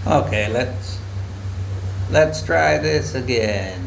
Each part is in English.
Okay, let's try this again.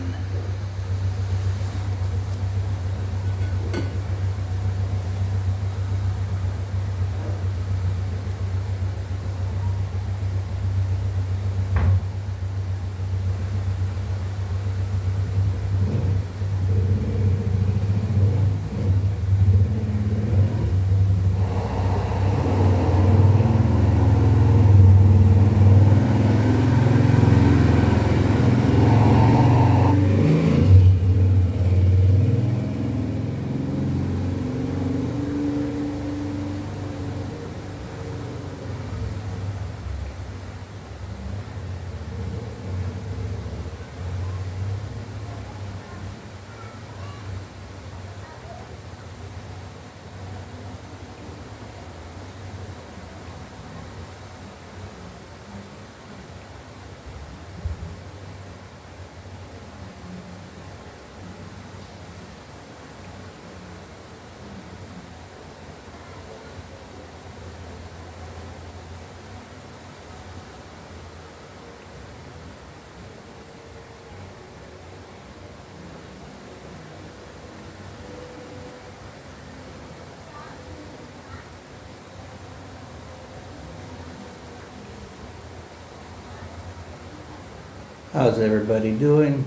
How's everybody doing?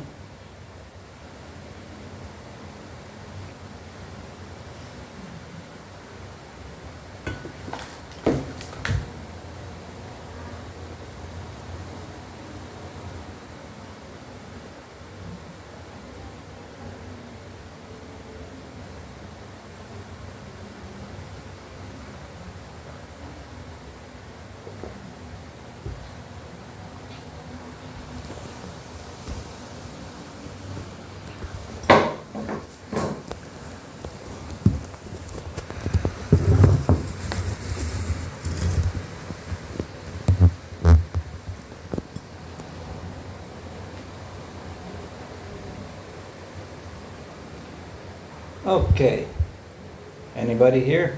Okay. Anybody here?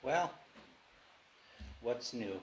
Well, what's new?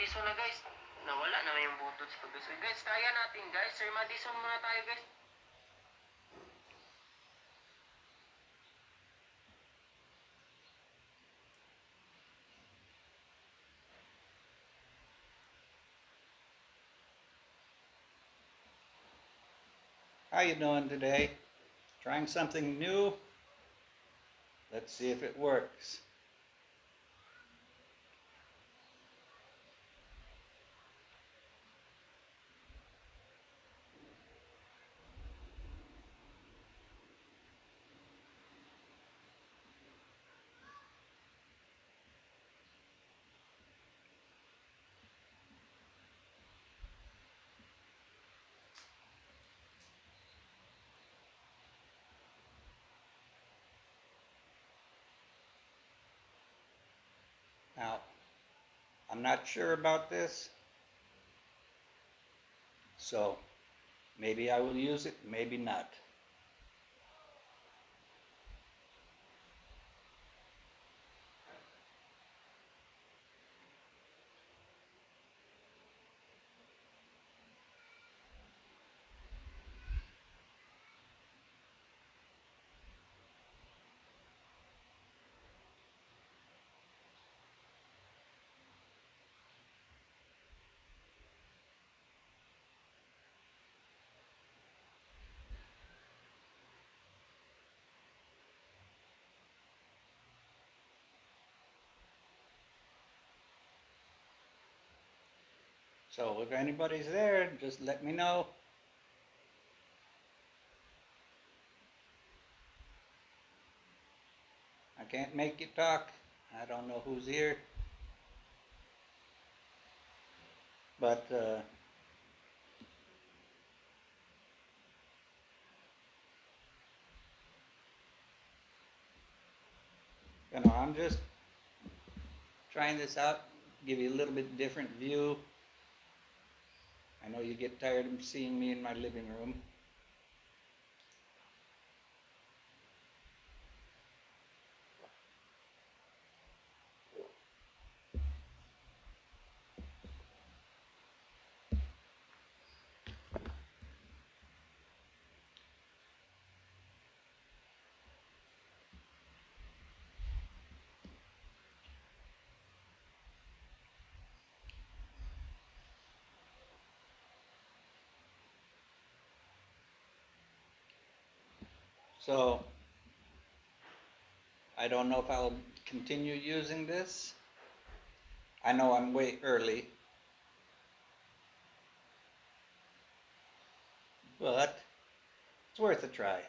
Madison na guys. Nawala naman yung butots ko guys. Guys, kaya natin guys. Sir Madison muna tayo guys. How you doing today? Trying something new? Let's see if it works. Now, I'm not sure about this, so maybe I will use it, maybe not. So if anybody's there, just let me know. I can't make you talk. I don't know who's here. But I'm just trying this out, give you a little bit different view. I know you get tired of seeing me in my living room. So I don't know if I'll continue using this. I know I'm way early, but it's worth a try.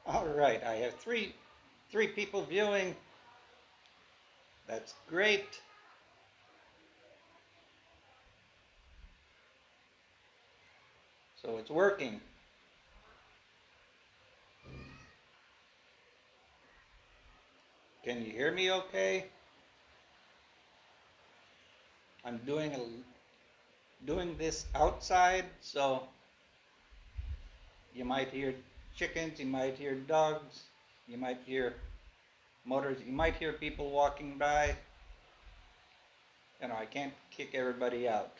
All right, I have three people viewing. That's great. So it's working. Can you hear me okay? I'm doing this outside, so you might hear chickens, you might hear dogs, you might hear motors, you might hear people walking by. You know, I can't kick everybody out.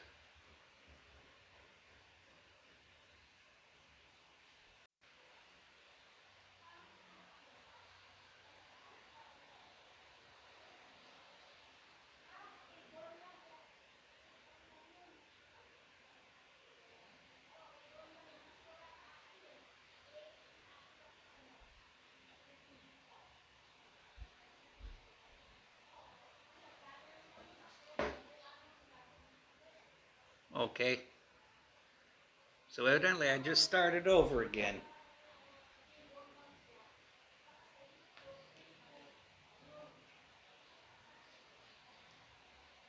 Okay. So evidently I just started over again.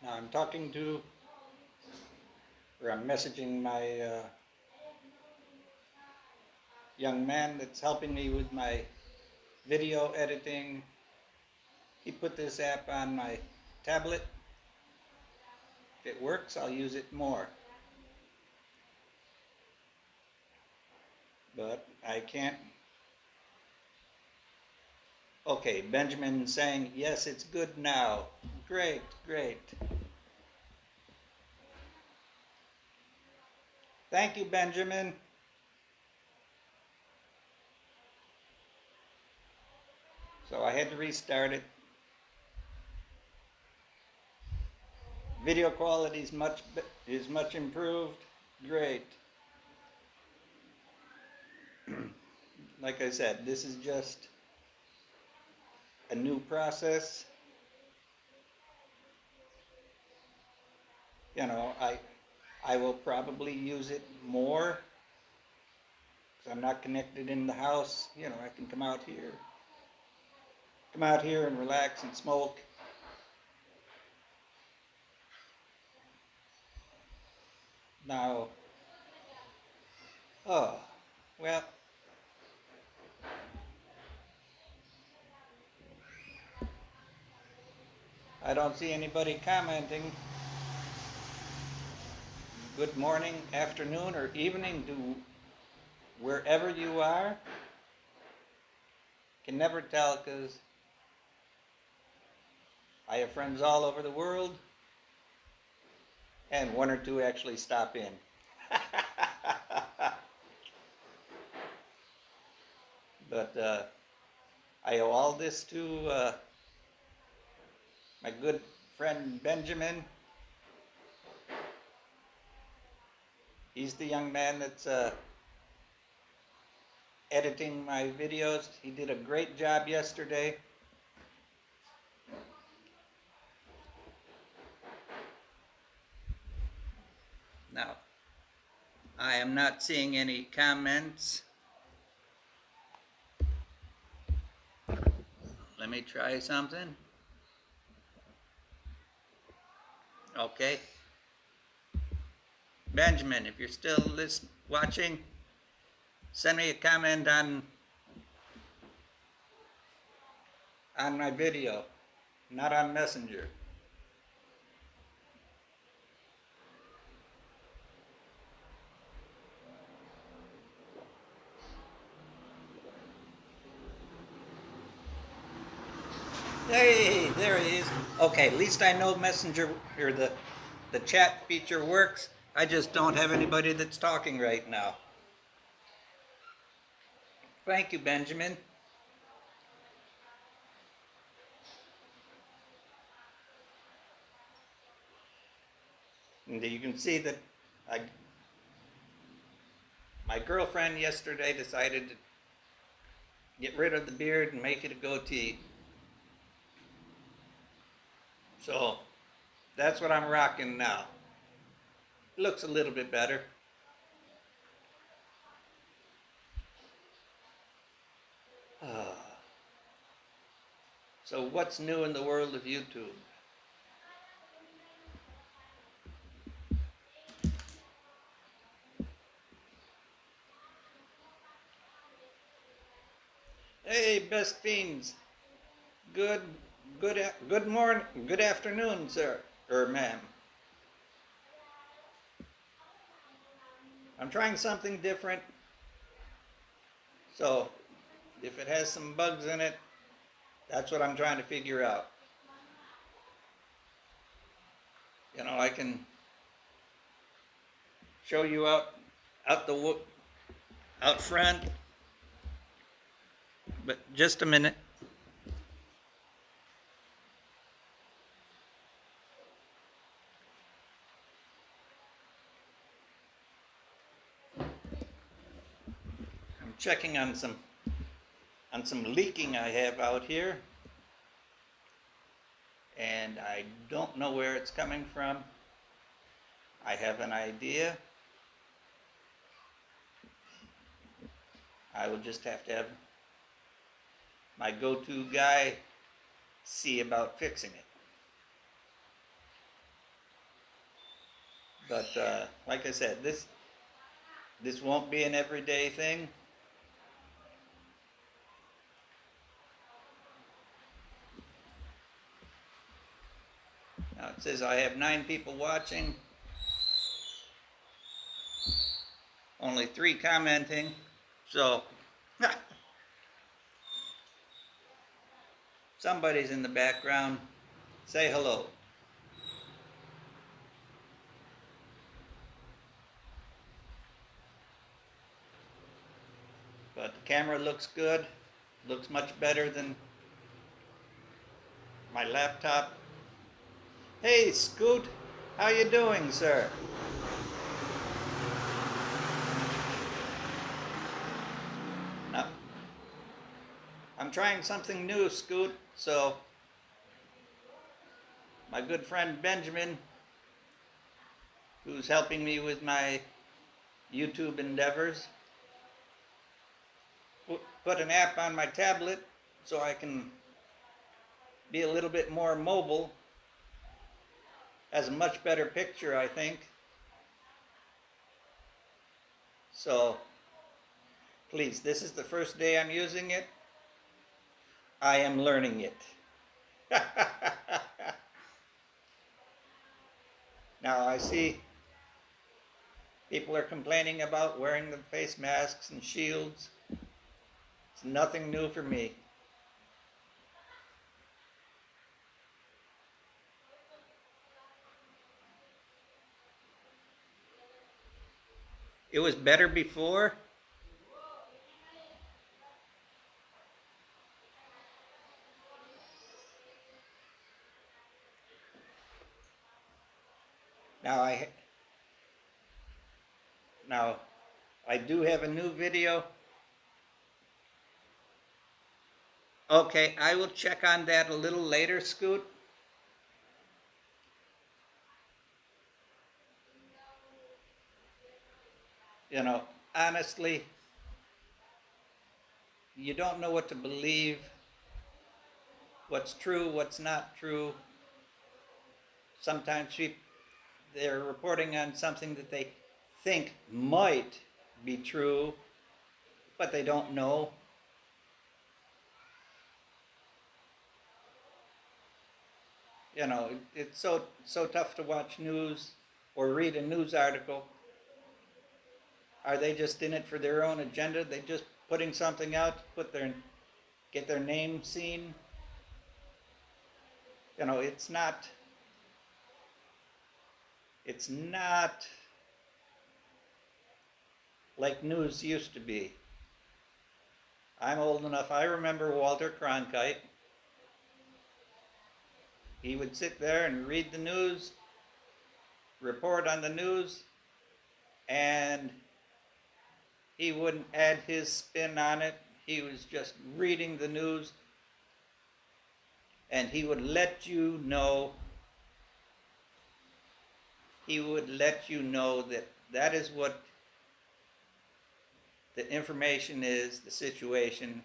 Now I'm talking to, or I'm messaging my young man that's helping me with my video editing. He put this app on my tablet. If it works, I'll use it more. But I can't. Okay, Benjamin saying, yes, it's good now. Great, great. Thank you, Benjamin. So I had to restart it. Video quality is much improved. Great. Like I said, this is just a new process. You know, I will probably use it more because I'm not connected in the house. You know, I can come out here and relax and smoke. Now, oh, well, I don't see anybody commenting. Good morning, afternoon, or evening to wherever you are. Can never tell because I have friends all over the world, and one or two actually stop in. But I owe all this to my good friend Benjamin. He's the young man that's editing my videos. He did a great job yesterday. Now, I am not seeing any comments. Let me try something. Okay. Benjamin, if you're still watching, send me a comment on my video, not on Messenger. Hey, there he is. Okay, at least I know Messenger, or the chat feature works. I just don't have anybody that's talking right now. Thank you, Benjamin. And you can see that my girlfriend yesterday decided to get rid of the beard and make it a goatee. So that's what I'm rocking now. Looks a little bit better. So what's new in the world of YouTube? Hey, best fiends. Good, good morning, good afternoon, sir, or ma'am. I'm trying something different. So, if it has some bugs in it, that's what I'm trying to figure out. You know, I can show you out front, but just a minute. I'm checking on some leaking I have out here, and I don't know where it's coming from. I have an idea. I will just have to have my go-to guy see about fixing it. But like I said, this won't be an everyday thing. Now it says I have 9 people watching, only 3 commenting, so somebody's in the background. Say hello. But the camera looks good, looks much better than my laptop. Hey, Scoot, how you doing, sir? Now, I'm trying something new, Scoot, so my good friend Benjamin, who's helping me with my YouTube endeavors, put an app on my tablet so I can be a little bit more mobile. Has a much better picture, I think. So, please, this is the first day I'm using it. I am learning it. Now I see people are complaining about wearing the face masks and shields. It's nothing new for me. It was better before. Now I do have a new video. Okay, I will check on that a little later, Scoot. You know, honestly, you don't know what to believe, what's true, what's not true. Sometimes they're reporting on something that they think might be true, but they don't know. You know, it's so tough to watch news or read a news article. Are they just in it for their own agenda? They just putting something out to get their name seen? You know, it's not like news used to be. I'm old enough, I remember Walter Cronkite. He would sit there and read the news, report on the news, and he wouldn't add his spin on it. He was just reading the news, and he would let you know that that is what the information is, the situation,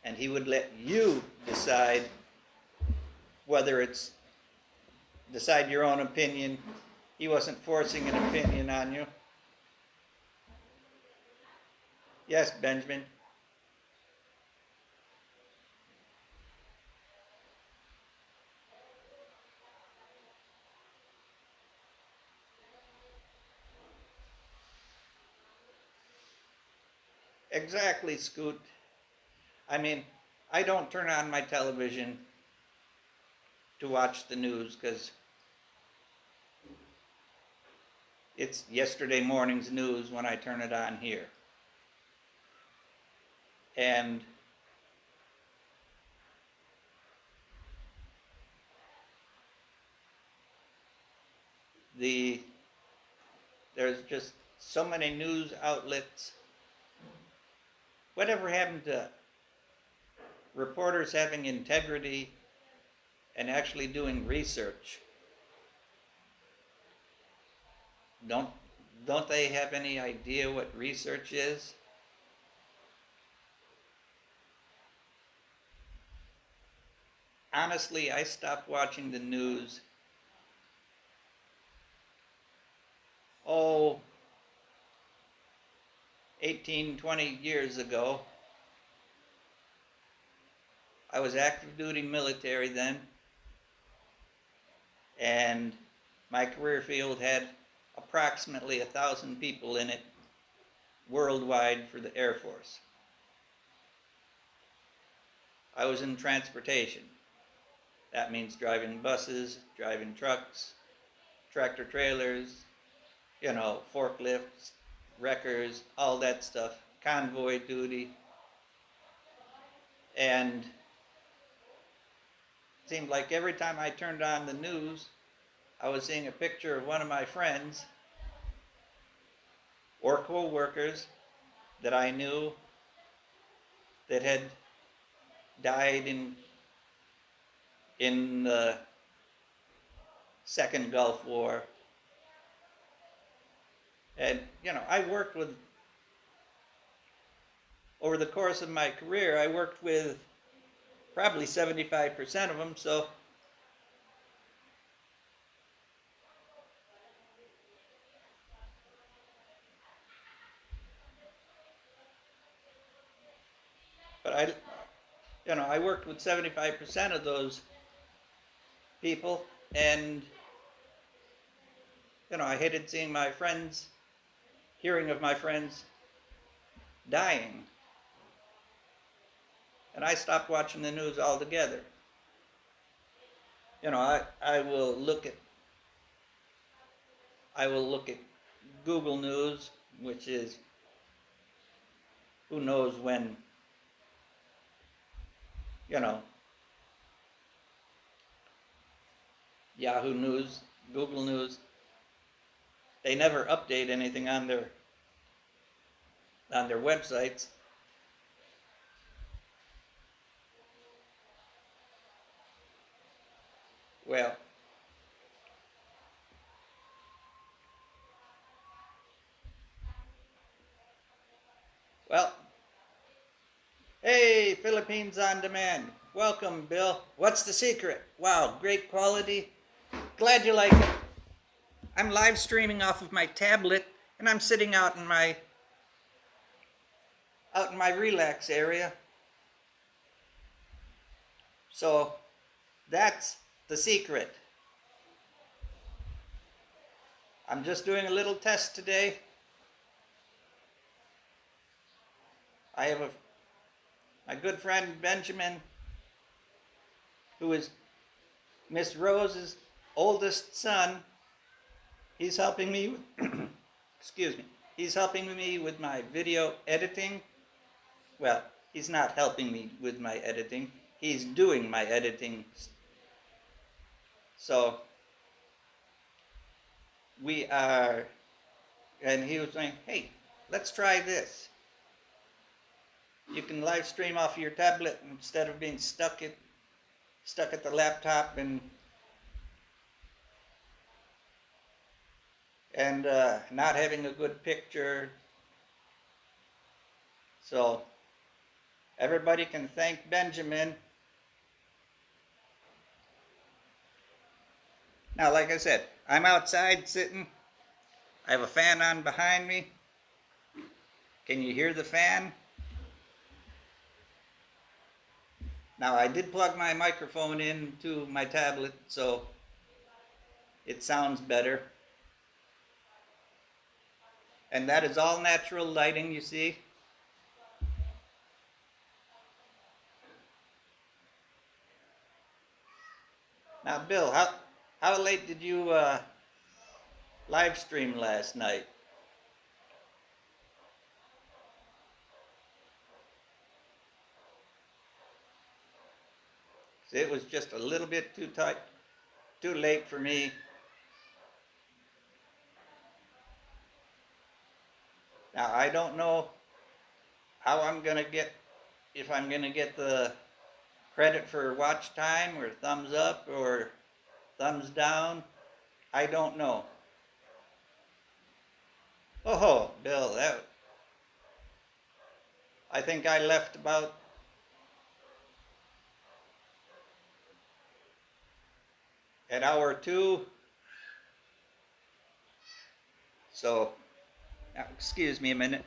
and he would let you decide whether it's decide your own opinion. He wasn't forcing an opinion on you. Yes, Benjamin. Exactly, Scoot. I mean, I don't turn on my television to watch the news because it's yesterday morning's news when I turn it on here. And there's just so many news outlets. Whatever happened to reporters having integrity and actually doing research? Don't don't they have any idea what research is? Honestly, I stopped watching the news, oh, 18, 20 years ago. I was active duty military then, and my career field had approximately 1,000 people in it worldwide for the Air Force. I was in transportation. That means driving buses, driving trucks, tractor trailers, forklifts, wreckers, all that stuff, convoy duty. And it seemed like every time I turned on the news, I was seeing a picture of one of my friends or co-workers that I knew that had died in the Second Gulf War. And, I worked with, over the course of my career, I worked with probably 75% of them, so but I worked with 75% of those people, and I hated seeing my friends, hearing of my friends dying, and I stopped watching the news altogether. I will look at Google News, which is who knows when, Yahoo News, Google News. They never update anything on their websites. Well, hey, Philippines on Demand. Welcome, Bill. What's the secret? Wow, great quality. Glad you like it. I'm live streaming off of my tablet, and I'm sitting out in my relax area. So that's the secret. I'm just doing a little test today. I have my good friend Benjamin, who is Miss Rose's oldest son. He's helping me with, excuse me, he's helping me with my video editing. Well, he's not helping me with my editing. He's doing my editing. So we are, and he was saying, hey, let's try this. You can live stream off your tablet instead of being stuck at the laptop and not having a good picture. So everybody can thank Benjamin Now, like I said, I'm outside sitting. I have a fan on behind me. Can you hear the fan? Now, I did plug my microphone into my tablet, so it sounds better. And that is all natural lighting, you see. Now, Bill, how late did you live stream last night? See, it was just a little bit too late for me. Now, I don't know how I'm gonna get, if I'm gonna get the credit for watch time or thumbs up or thumbs down. I don't know. Oh, Bill, I think I left about at hour 2. So, now, excuse me a minute.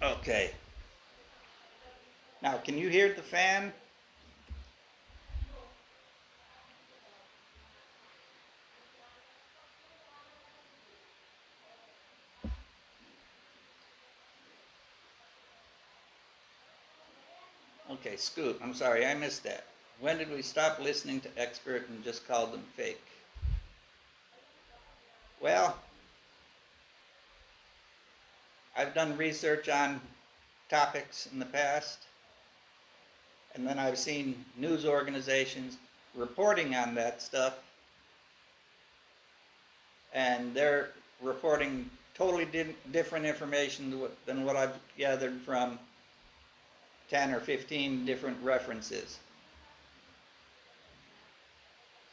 Okay. Now, can you hear the fan? Okay, Scoot, I'm sorry, I missed that. When did we stop listening to expert and just called them fake? Well, I've done research on topics in the past, and then I've seen news organizations reporting on that stuff, and they're reporting totally different information than what I've gathered from 10 or 15 different references.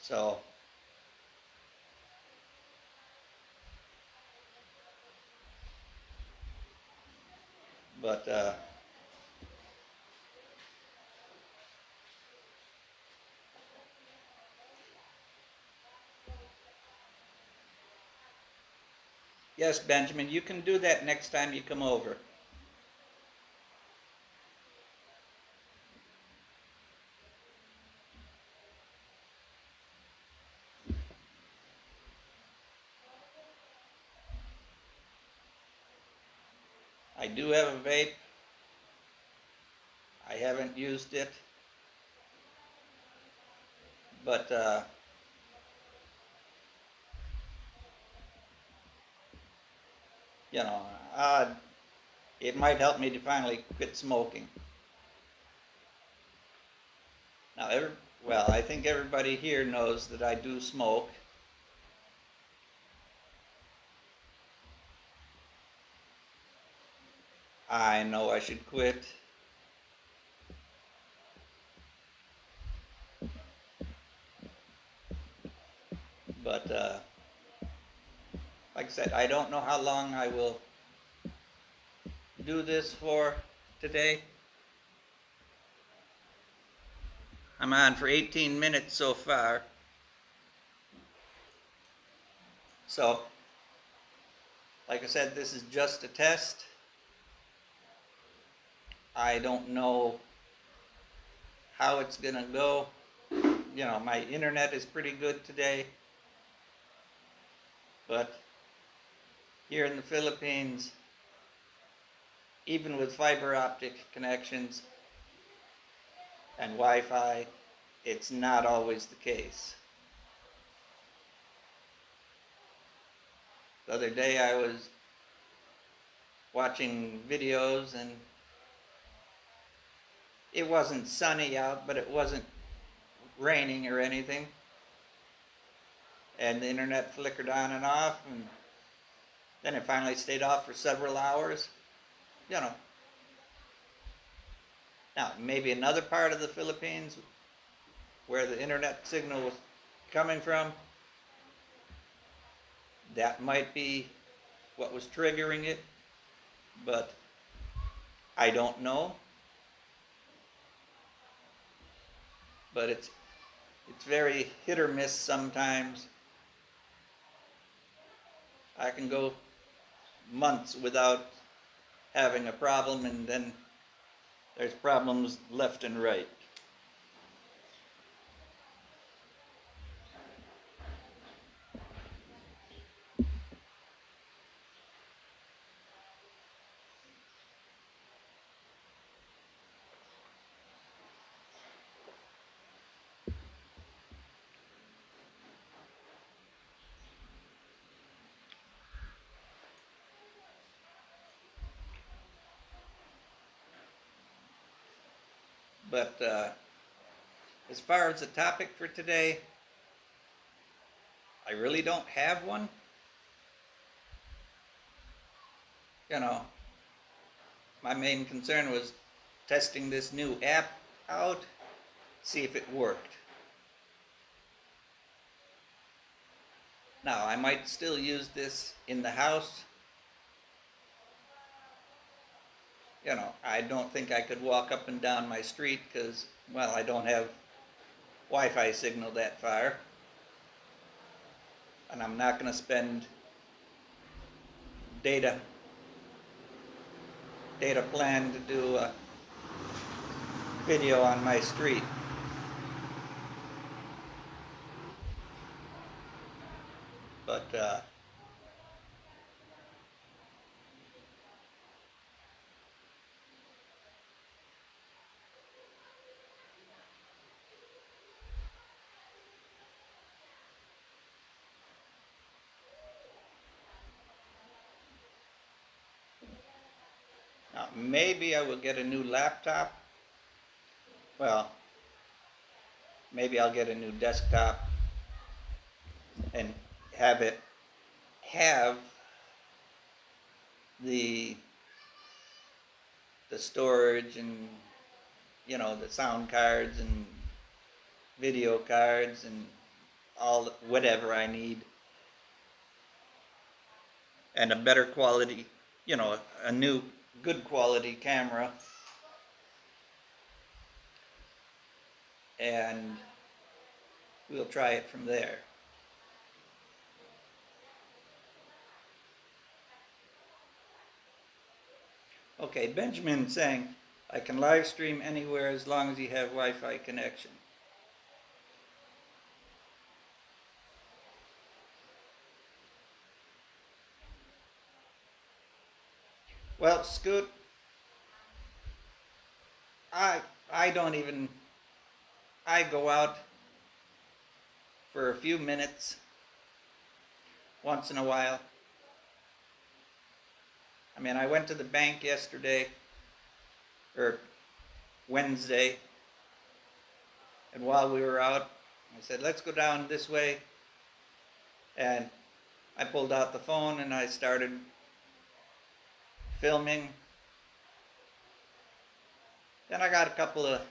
So, but yes, Benjamin, you can do that next time you come over. I do have a vape. I haven't used it, but you know, it might help me to finally quit smoking. Now, well, I think everybody here knows that I do smoke. I know I should quit. But like I said, I don't know how long I will do this for today. I'm on for 18 minutes so far. So, like I said, this is just a test. I don't know how it's gonna go. You know, my internet is pretty good today, but here in the Philippines, even with fiber optic connections and Wi-Fi, it's not always the case. The other day I was watching videos and it wasn't sunny out, but it wasn't raining or anything. And the internet flickered on and off, and then it finally stayed off for several hours. You know. Now, maybe another part of the Philippines where the internet signal was coming from, That might be what was triggering it, but I don't know. But it's very hit or miss sometimes. I can go months without having a problem, and then there's problems left and right. But as far as the topic for today, I really don't have one. You know, my main concern was testing this new app out, see if it worked. Now, I might still use this in the house. You know, I don't think I could walk up and down my street because, well, I don't have Wi-Fi signal that far. And I'm not going to spend data plan to do a video on my street. But now maybe I will get a new laptop. Well, maybe I'll get a new desktop and have it have the storage and, you know, the sound cards and video cards and all whatever I need, and a better quality, you know, a new good quality camera, and we'll try it from there. Okay, Benjamin saying, I can live stream anywhere as long as you have Wi-Fi connection. Well, Scoot, I don't even, I go out for a few minutes once in a while. I mean, I went to the bank yesterday, or Wednesday, and while we were out, I said, let's go down this way, and I pulled out the phone and I started filming. Then I got a couple of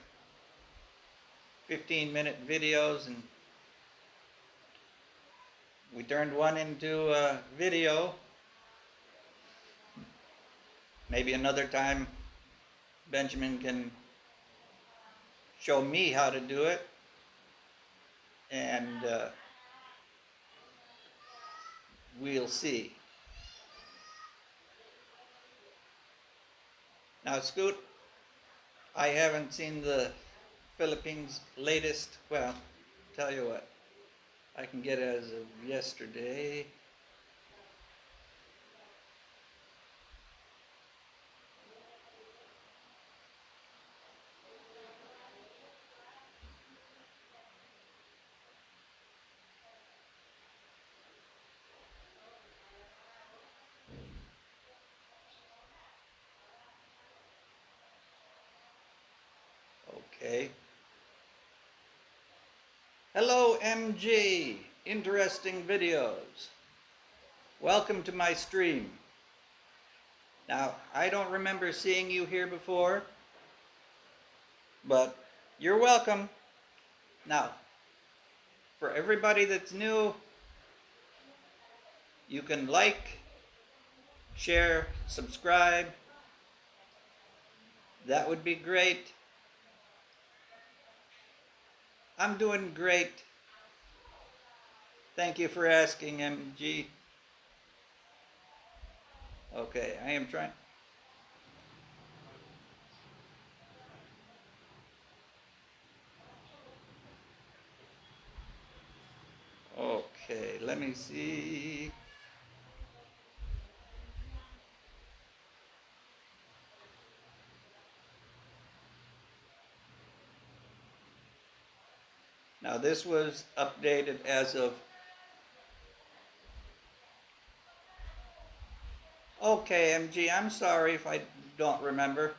15-minute videos, and we turned one into a video. Maybe another time Benjamin can show me how to do it, and we'll see. Now, Scoot, I haven't seen the Philippines' latest, well, tell you what, I can get as of yesterday. Okay. Hello, MG. Interesting videos. Welcome to my stream. Now, I don't remember seeing you here before, but you're welcome. Now, for everybody that's new, you can like, share, subscribe. That would be great. I'm doing great. Thank you for asking, MG. Okay, I am trying. Okay, let me see. Now this was updated as of, okay, MG, I'm sorry if I don't remember.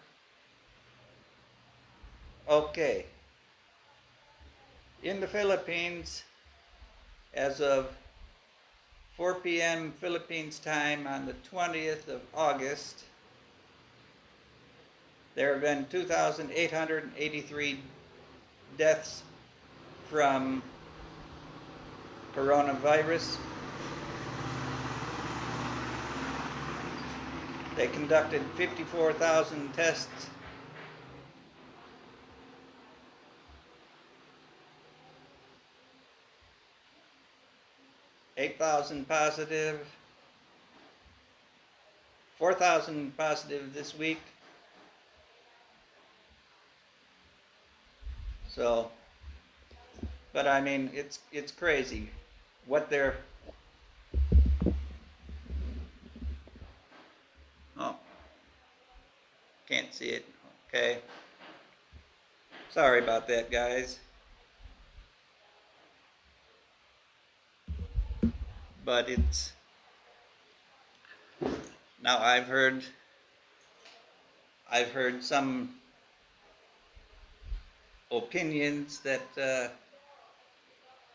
Okay, in the Philippines, as of 4 p.m. Philippines time on the 20th of August, there have been 2,883 deaths from coronavirus. They conducted 54,000 tests. $8,000 positive, 4,000 positive this week. So, but I mean, it's crazy what they're. Oh, can't see it. Okay. Sorry about that, guys. But it's now I've heard some opinions that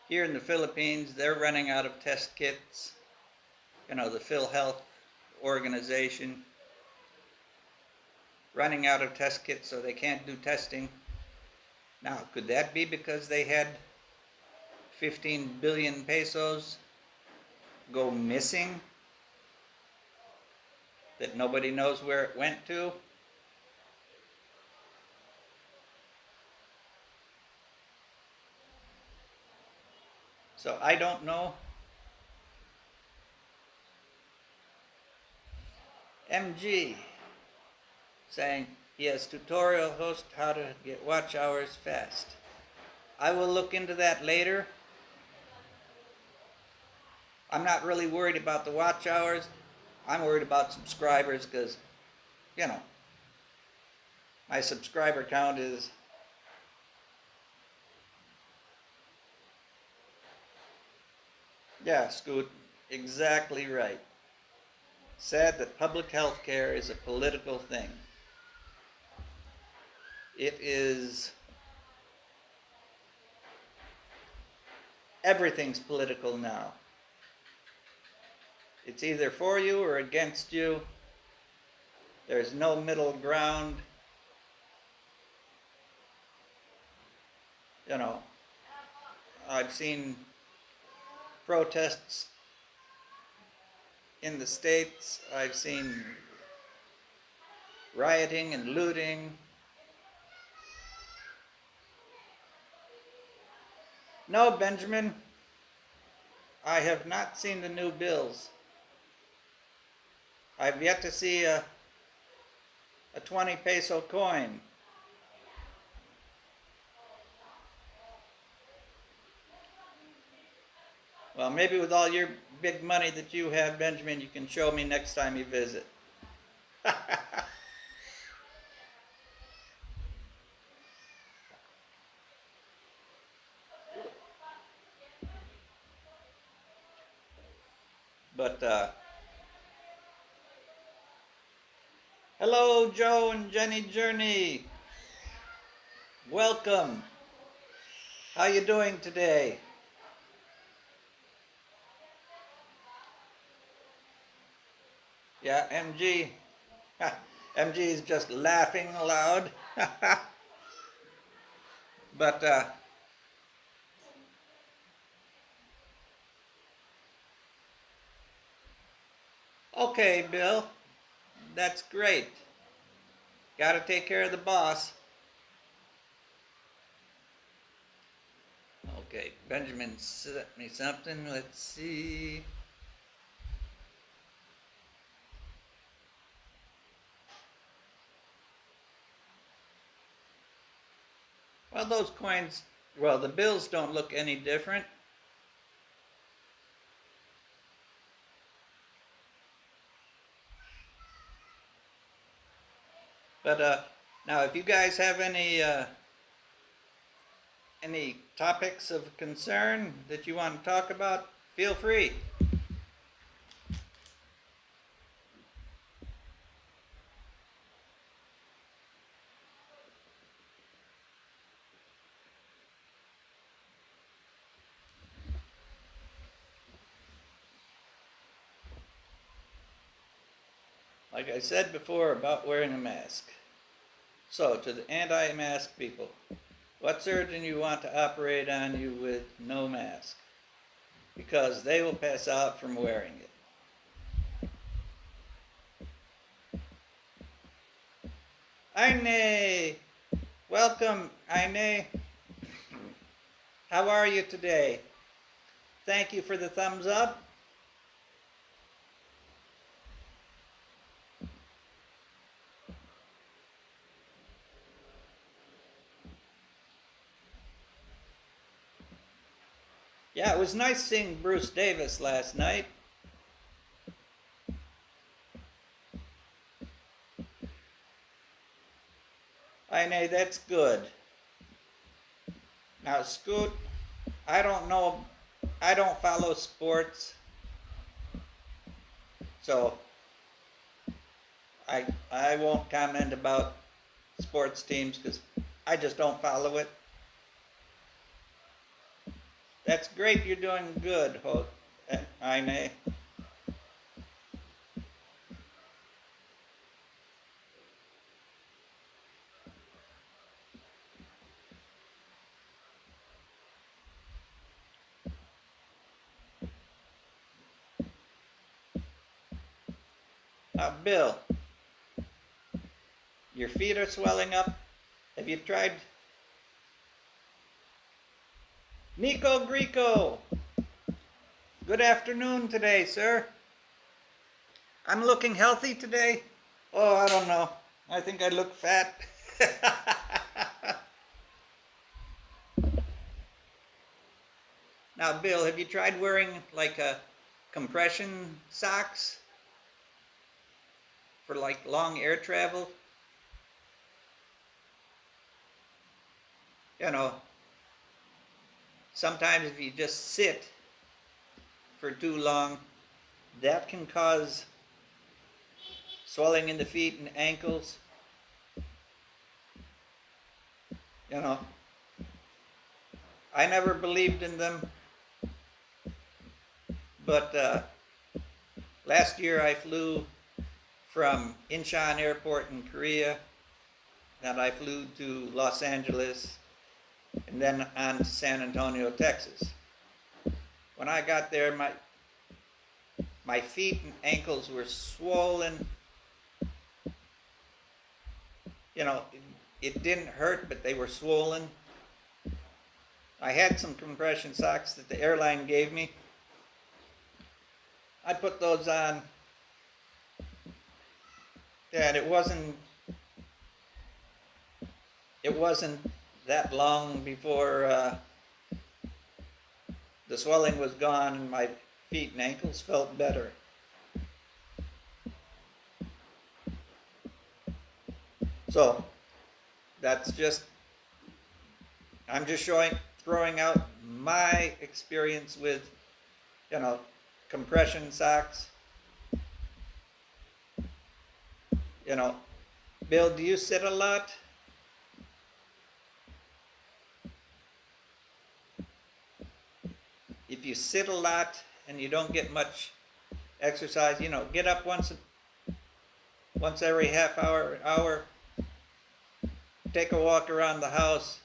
here in the Philippines they're running out of test kits. You know, the PhilHealth organization running out of test kits, so they can't do testing. Now, could that be because they had 15 billion pesos go missing that nobody knows where it went to? So I don't know. MG saying he has tutorial host how to get watch hours fast. I will look into that later. I'm not really worried about the watch hours. I'm worried about subscribers because, you know, my subscriber count is yeah, Scoot, exactly right. Sad that public health care is a political thing. It is, everything's political now. It's either for you or against you. There's no middle ground. You know, I've seen protests in the States. I've seen rioting and looting. No, Benjamin, I have not seen the new bills. I've yet to see a 20 peso coin. Well, maybe with all your big money that you have, Benjamin, you can show me next time you visit. But, hello, Joe and Jenny Journey. Welcome. How you doing today? Yeah, MG. MG is just laughing aloud. But, Okay, Bill, that's great. Got to take care of the boss. Okay, Benjamin sent me something. Let's see. Well, those coins, well, the bills don't look any different. But now, if you guys have any topics of concern that you want to talk about, feel free. Like I said before about wearing a mask. So, to the anti-mask people, what surgeon you want to operate on you with no mask? Because they will pass out from wearing it. Aine! Welcome, Aine. How are you today? Thank you for the thumbs up. Yeah, it was nice seeing Bruce Davis last night. Aine, that's good. Now, Scoot, I don't know, I don't follow sports, so I won't comment about sports teams because I just don't follow it. That's great, you're doing good, Aine. Bill, your feet are swelling up. Have you tried Nico Greco? Good afternoon today, sir. I'm looking healthy today. Oh, I don't know. I think I look fat. Now, Bill, have you tried wearing like a compression socks for like long air travel? You know, sometimes if you just sit for too long, that can cause swelling in the feet and ankles. You know, I never believed in them, but last year I flew from Incheon Airport in Korea, and I flew to Los Angeles, and then on to San Antonio, Texas. When I got there, my feet and ankles were swollen. You know, it didn't hurt, but they were swollen. I had some compression socks that the airline gave me. I put those on, and it wasn't that long before the swelling was gone and my feet and ankles felt better. So that's just, I'm just throwing out my experience with, you know, compression socks. You know, Bill, do you sit a lot? If you sit a lot and you don't get much exercise, you know, get up once every half hour, take a walk around the house,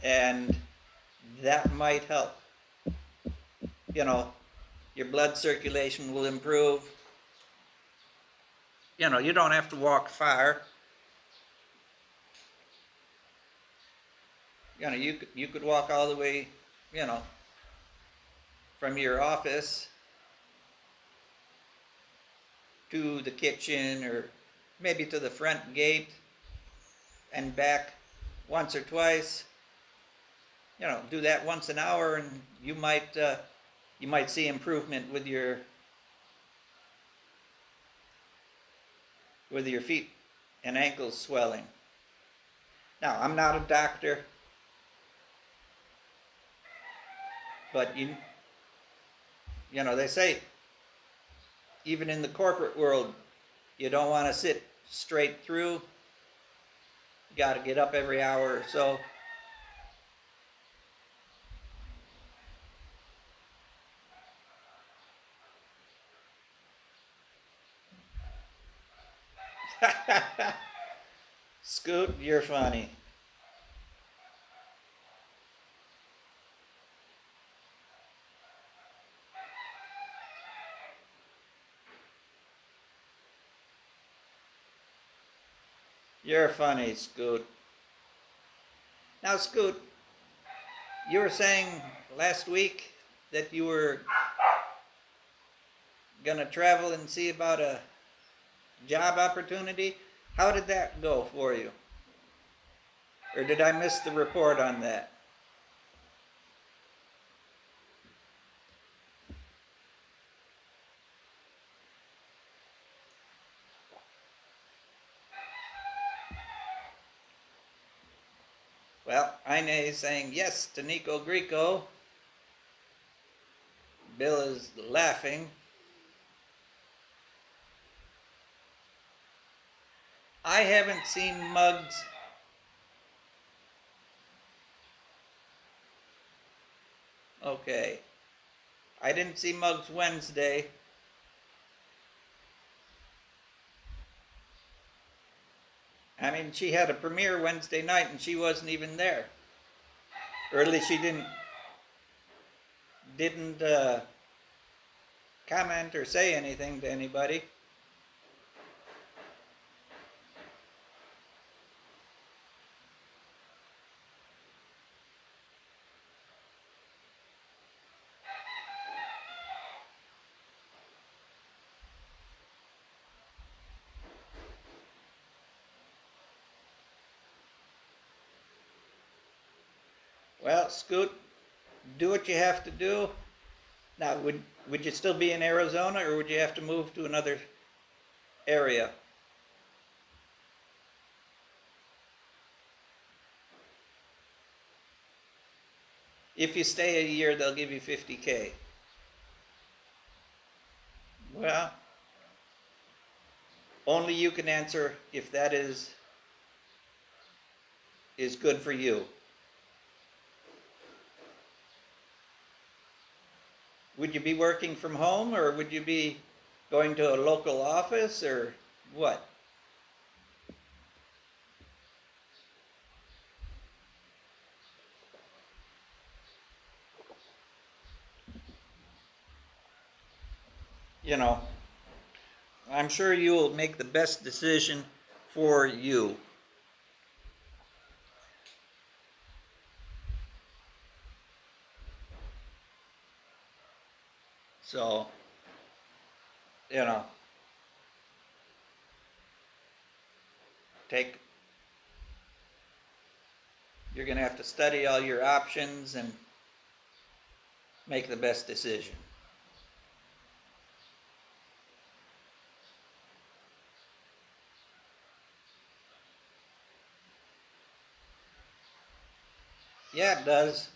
and that might help. You know, your blood circulation will improve. You know, you don't have to walk far. You know, you could walk all the way, you know, from your office to the kitchen or maybe to the front gate and back once or twice. You know, do that once an hour, and you might see improvement with your feet and ankles swelling. Now, I'm not a doctor, but you know, they say even in the corporate world, you don't want to sit straight through. You got to get up every hour or so. Scoot, you're funny. You're funny, Scoot. Now, Scoot, you were saying last week that you were gonna travel and see about a job opportunity. How did that go for you? Or did I miss the report on that? Well, Ine is saying yes to Nico Greco. Bill is laughing. I haven't seen Muggs. Okay. I didn't see Muggs Wednesday. I mean, she had a premiere Wednesday night and she wasn't even there. Or at least she didn't comment or say anything to anybody. Well, Scoot, do what you have to do. Now, would you still be in Arizona, or would you have to move to another area? If you stay a year, they'll give you $50K. Well, only you can answer if that is good for you. Would you be working from home, or would you be going to a local office, or what? You know, I'm sure you will make the best decision for you. So, you know, you're going to have to study all your options and make the best decision. Yeah, it does.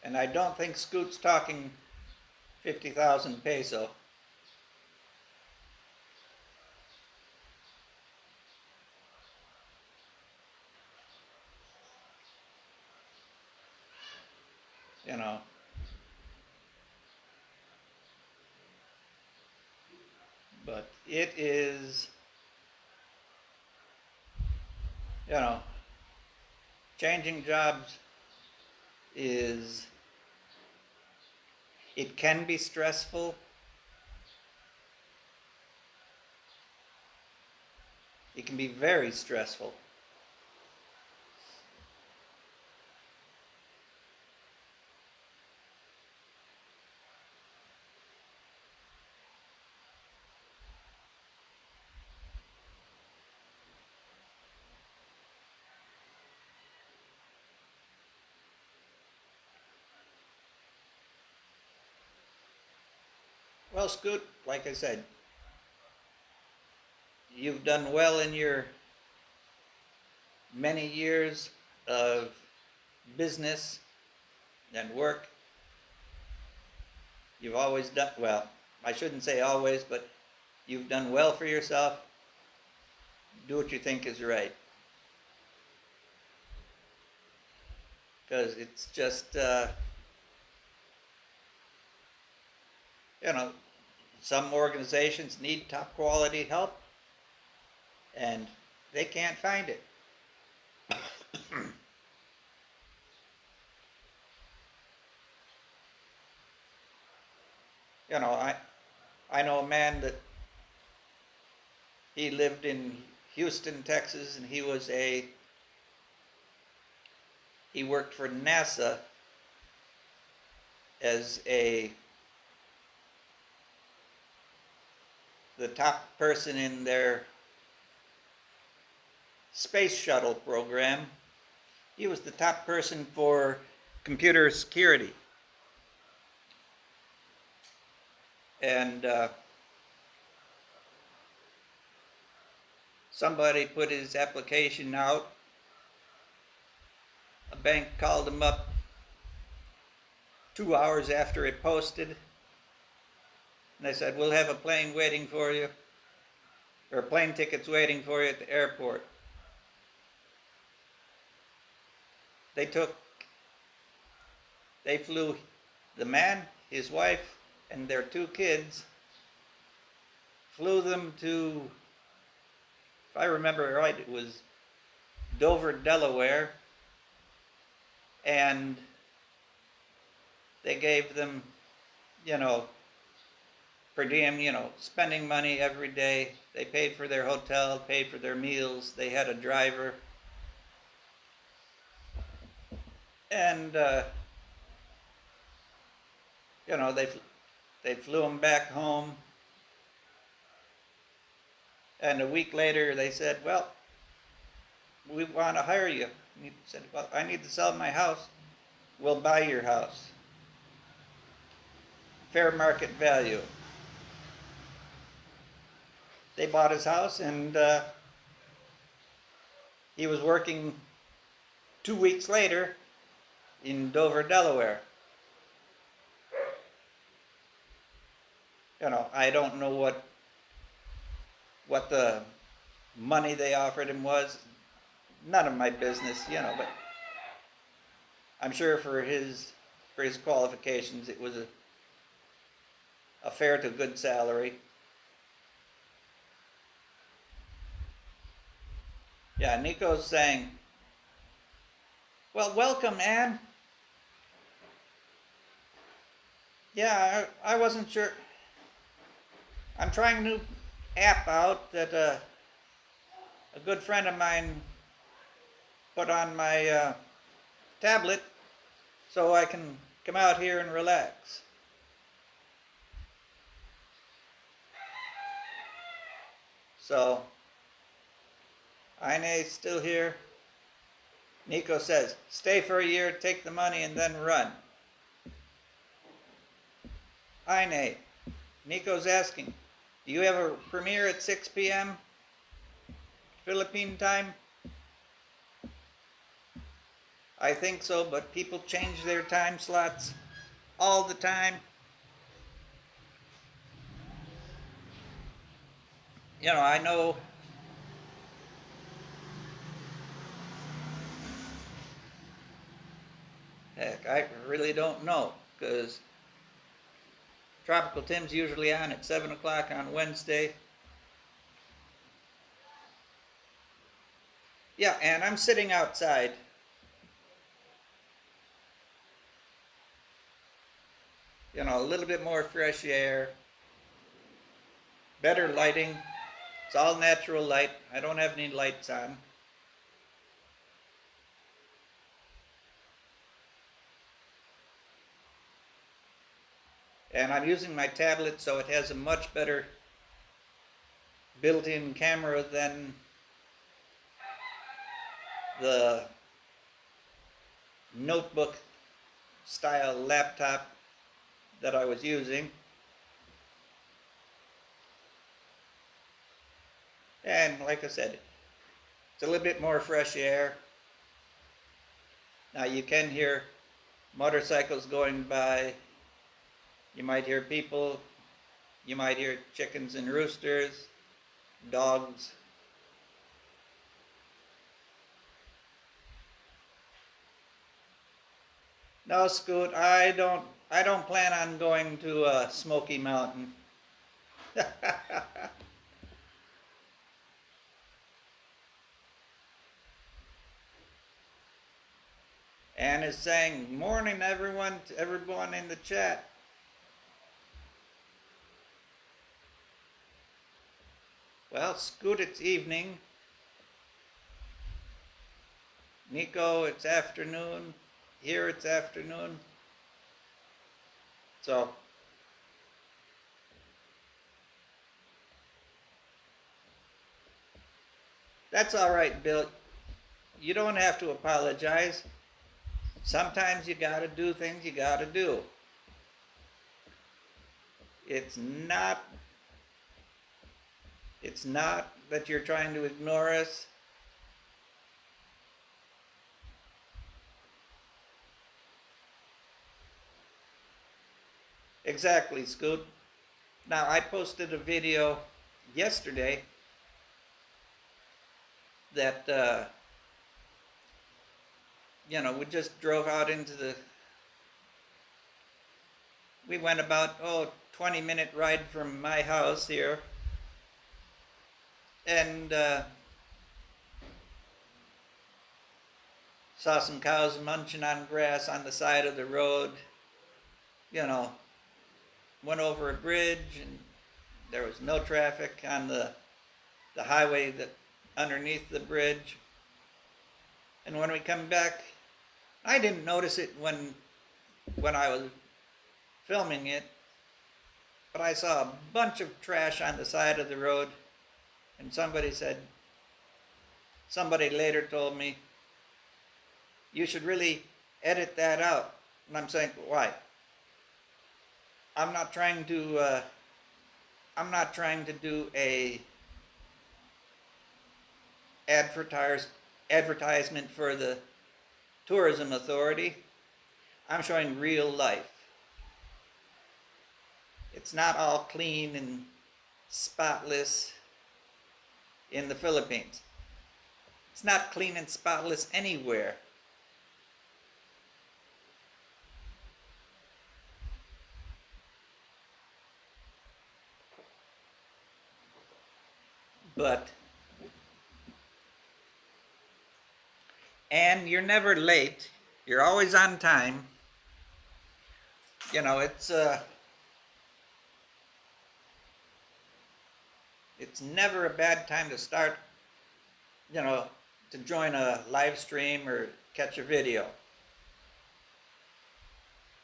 And I don't think Scoot's talking 50,000 peso. You know. But it is, you know, changing jobs is it can be stressful. It can be very stressful. Well, Scoot, like I said, you've done well in your many years of business and work. You've always done well. I shouldn't say always, but you've done well for yourself. Do what you think is right. Because it's just, you know, some organizations need top quality help and they can't find it. You know, I know a man that he lived in Houston, Texas, and he worked for NASA as the top person in their space shuttle program. He was the top person for computer security. And somebody put his application out. A bank called him up 2 hours after it posted. And they said, we'll have a plane waiting for you, or plane tickets waiting for you at the airport. They flew the man, his wife, and their 2 kids, flew them to, if I remember right, it was Dover, Delaware, and they gave them, you know, per diem, you know, spending money every day. They paid for their hotel, paid for their meals, they had a driver, and, you know, they flew them back home, and a week later they said, well, we want to hire you. And he said, well, I need to sell my house. We'll buy your house. Fair market value. They bought his house, and he was working 2 weeks later in Dover, Delaware. You know, I don't know what the money they offered him was. None of my business, you know, but I'm sure for his qualifications it was a fair to good salary. Yeah, Nico's saying, well, welcome, Ann. Yeah, I wasn't sure. I'm trying a new app out that a good friend of mine put on my tablet so I can come out here and relax. So, Ine's still here. Nico says, stay for a year, take the money, and then run. Ine, Nico's asking, do you have a premiere at 6 p.m. Philippine time? I think so, but people change their time slots all the time. You know, I know heck, I really don't know, because Tropical Tim's usually on at 7 o'clock on Wednesday. Yeah, and I'm sitting outside. You know, a little bit more fresh air, better lighting. It's all natural light. I don't have any lights on. And I'm using my tablet, so it has a much better built-in camera than the notebook style laptop that I was using. And like I said, it's a little bit more fresh air. Now you can hear motorcycles going by. You might hear people. You might hear chickens and roosters, dogs. No, Scoot, I don't plan on going to Smoky Mountain. Ann is saying, morning everyone, to everyone in the chat. Well, Scoot, it's evening. Nico, it's afternoon. Here it's afternoon. So, that's all right, Bill. You don't have to apologize. Sometimes you gotta do things you gotta do. It's not that you're trying to ignore us. Exactly, Scoot. Now, I posted a video yesterday that, we just drove out into we went about, 20-minute ride from my house here. And saw some cows munching on grass on the side of the road. Went over a bridge and there was no traffic on the highway that underneath the bridge. And when we come back, I didn't notice it when I was filming it, but I saw a bunch of trash on the side of the road, and somebody later told me, you should really edit that out. And I'm saying, why? I'm not trying to do a advertisement for the tourism authority. I'm showing real life. It's not all clean and spotless in the Philippines. It's not clean and spotless anywhere. And you're never late. You're always on time. It's never a bad time to start, to join a live stream or catch a video.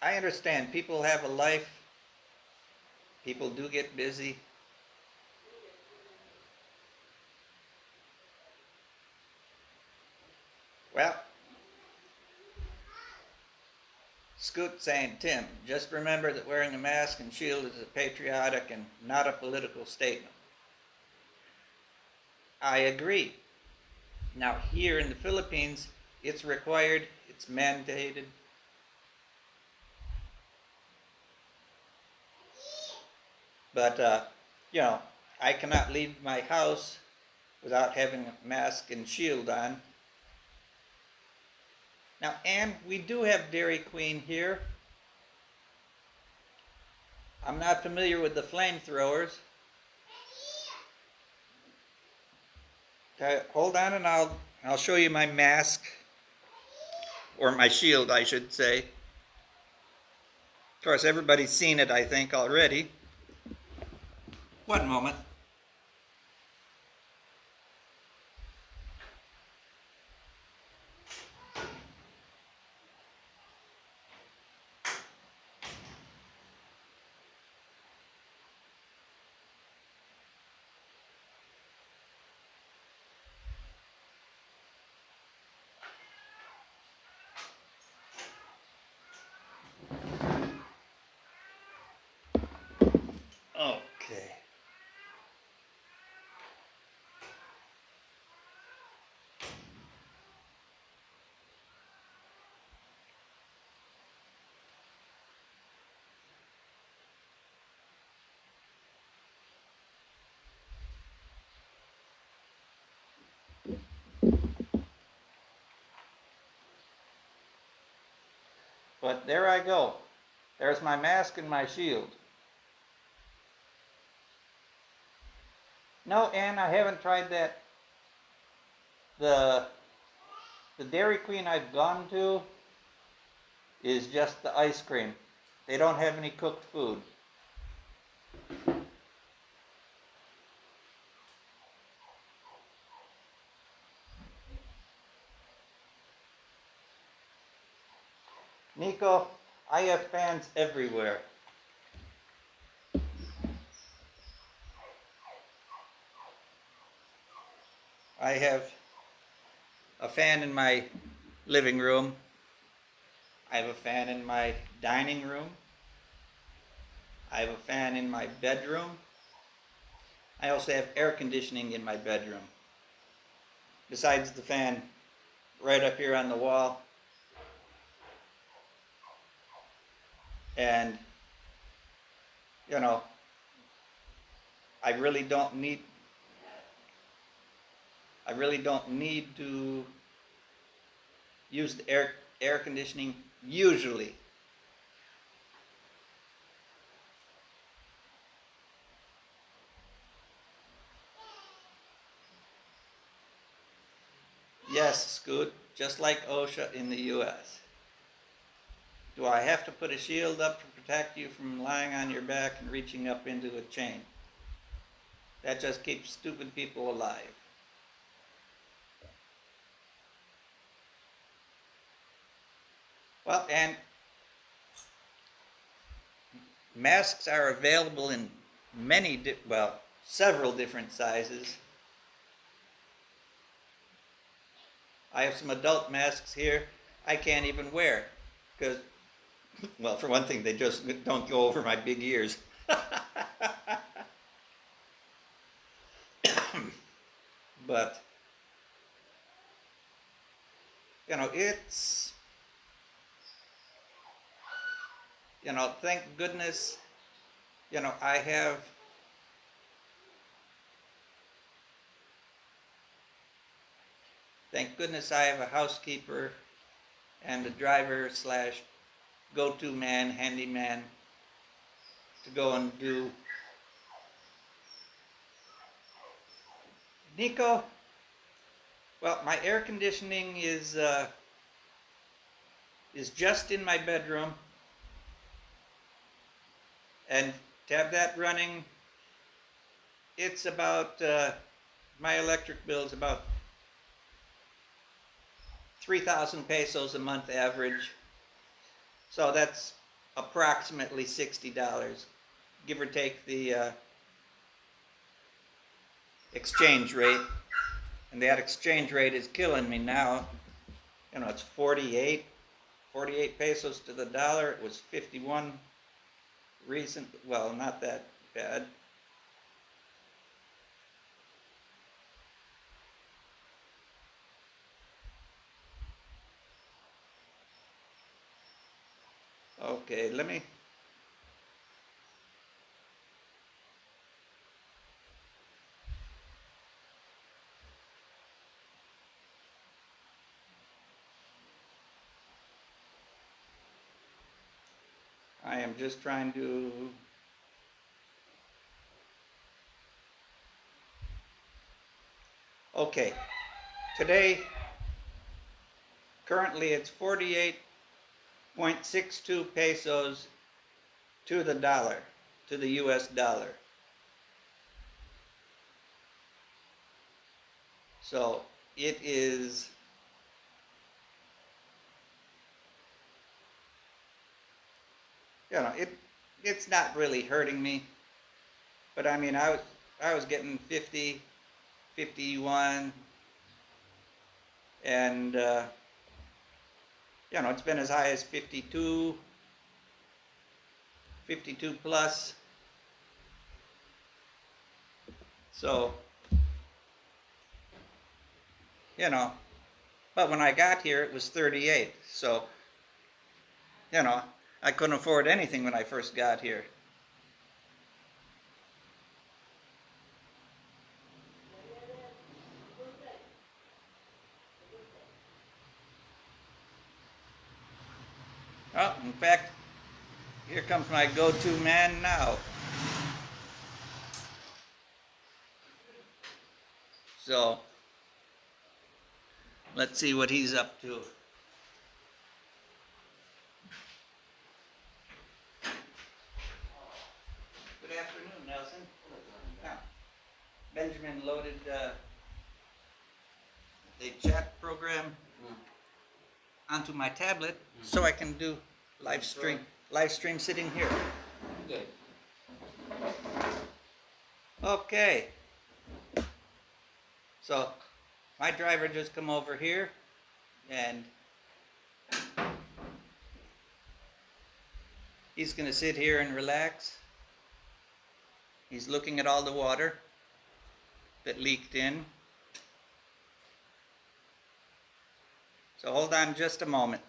I understand people have a life. People do get busy. Well, Scoot saying, Tim, just remember that wearing a mask and shield is a patriotic and not a political statement. I agree. Now, here in the Philippines, it's required, it's mandated. But, I cannot leave my house without having a mask and shield on. Now, and we do have Dairy Queen here. I'm not familiar with the flamethrowers. Okay, hold on and I'll show you my mask, or my shield, I should say. course, everybody's seen it, I think, already. One moment. Okay. But there I go. There's my mask and my shield. No, Ann, I haven't tried that. The Dairy Queen I've gone to is just the ice cream. They don't have any cooked food. Nico, I have fans everywhere. I have a fan in my living room. I have a fan in my dining room. I have a fan in my bedroom. I also have air conditioning in my bedroom. Besides the fan right up here on the wall. And, you know, I really don't need to use the air conditioning usually. Yes, Scoot, just like OSHA in the US. Do I have to put a shield up to protect you from lying on your back and reaching up into a chain? That just keeps stupid people alive. Well, and masks are available in several different sizes. I have some adult masks here I can't even wear because, well, for one thing, they just don't go over my big ears. But, you know, thank goodness, I have a housekeeper and a driver slash go-to man, handyman to go and do. Nico, well, my air conditioning is just in my bedroom, and to have that running, it's about my electric bill is about 3,000 pesos a month average. So that's approximately $60, give or take the exchange rate. And that exchange rate is killing me now. It's 48 pesos to the dollar. It was 51 recent, well, not that bad. Okay, let me. I am just trying to. Okay, today, currently it's 48.62 pesos to the dollar, to the US dollar. So it is, it's not really hurting me, but I mean, I was getting 50, 51, and it's been as high as 52, 52 plus. So, but when I got here, it was 38. So, I couldn't afford anything when I first got here. Oh, in fact, here comes my go-to man now. So, let's see what he's up to. Good afternoon, Nelson. Now, Benjamin loaded the chat program onto my tablet so I can do live stream sitting here. Good. Okay. So my driver just come over here and he's going to sit here and relax. He's looking at all the water that leaked in. So hold on just a moment.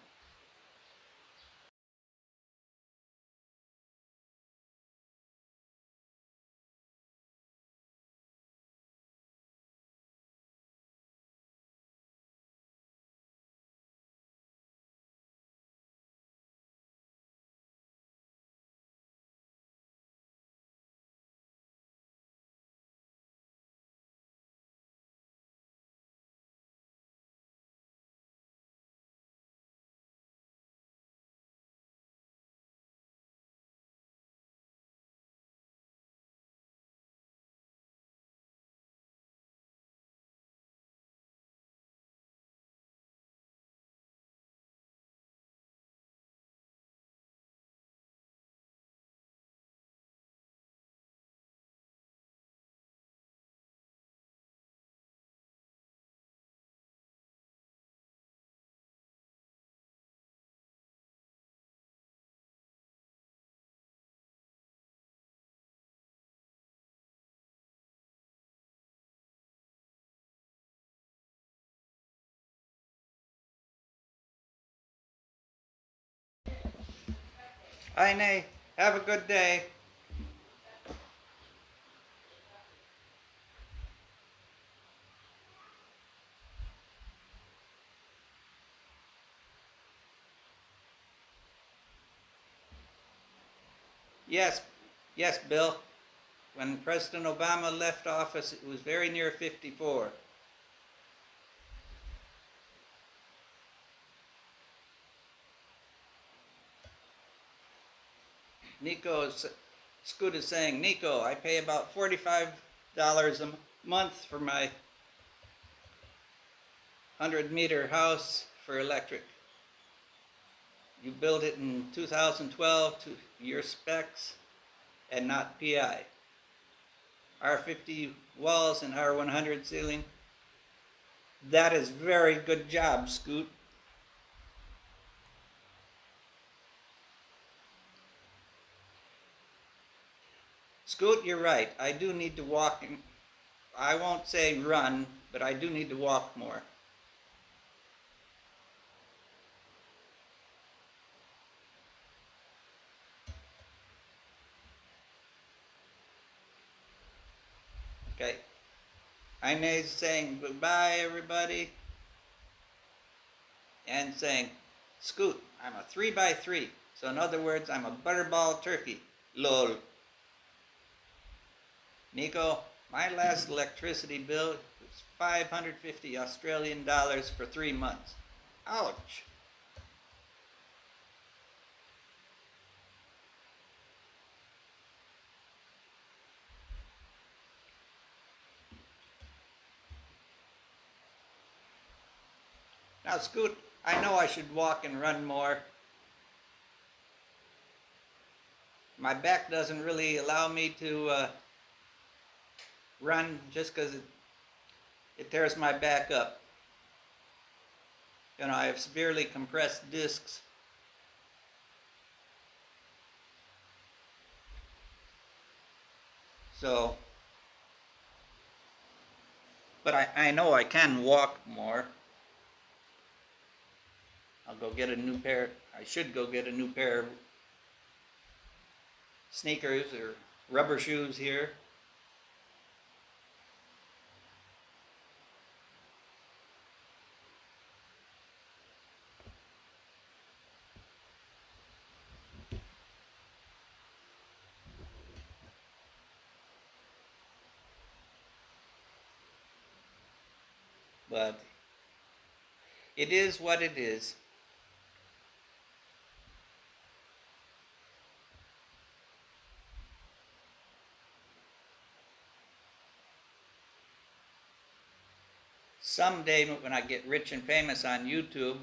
Ine, have a good day. Yes, yes, Bill. When President Obama left office, it was very near 54. Scoot is saying, Nico, I pay about $45 a month for my 100-meter house for electric. You build it in 2012 to your specs and not PI. R50 walls and R100 ceiling. That is very good job, Scoot. Scoot, you're right. I do need to walk. I won't say run, but I do need to walk more. Okay. Inez saying goodbye, everybody. And saying, Scoot, I'm a 3x3. So in other words, I'm a butterball turkey. Lol. Nico, my last electricity bill was 550 Australian dollars for 3 months. Ouch. Now, Scoot, I know I should walk and run more. My back doesn't really allow me to run just because it tears my back up. You know, I have severely compressed discs. So, but I know I can walk more. I'll go get a new pair. I should go get a new pair of sneakers or rubber shoes here. But it is what it is. Someday when I get rich and famous on YouTube,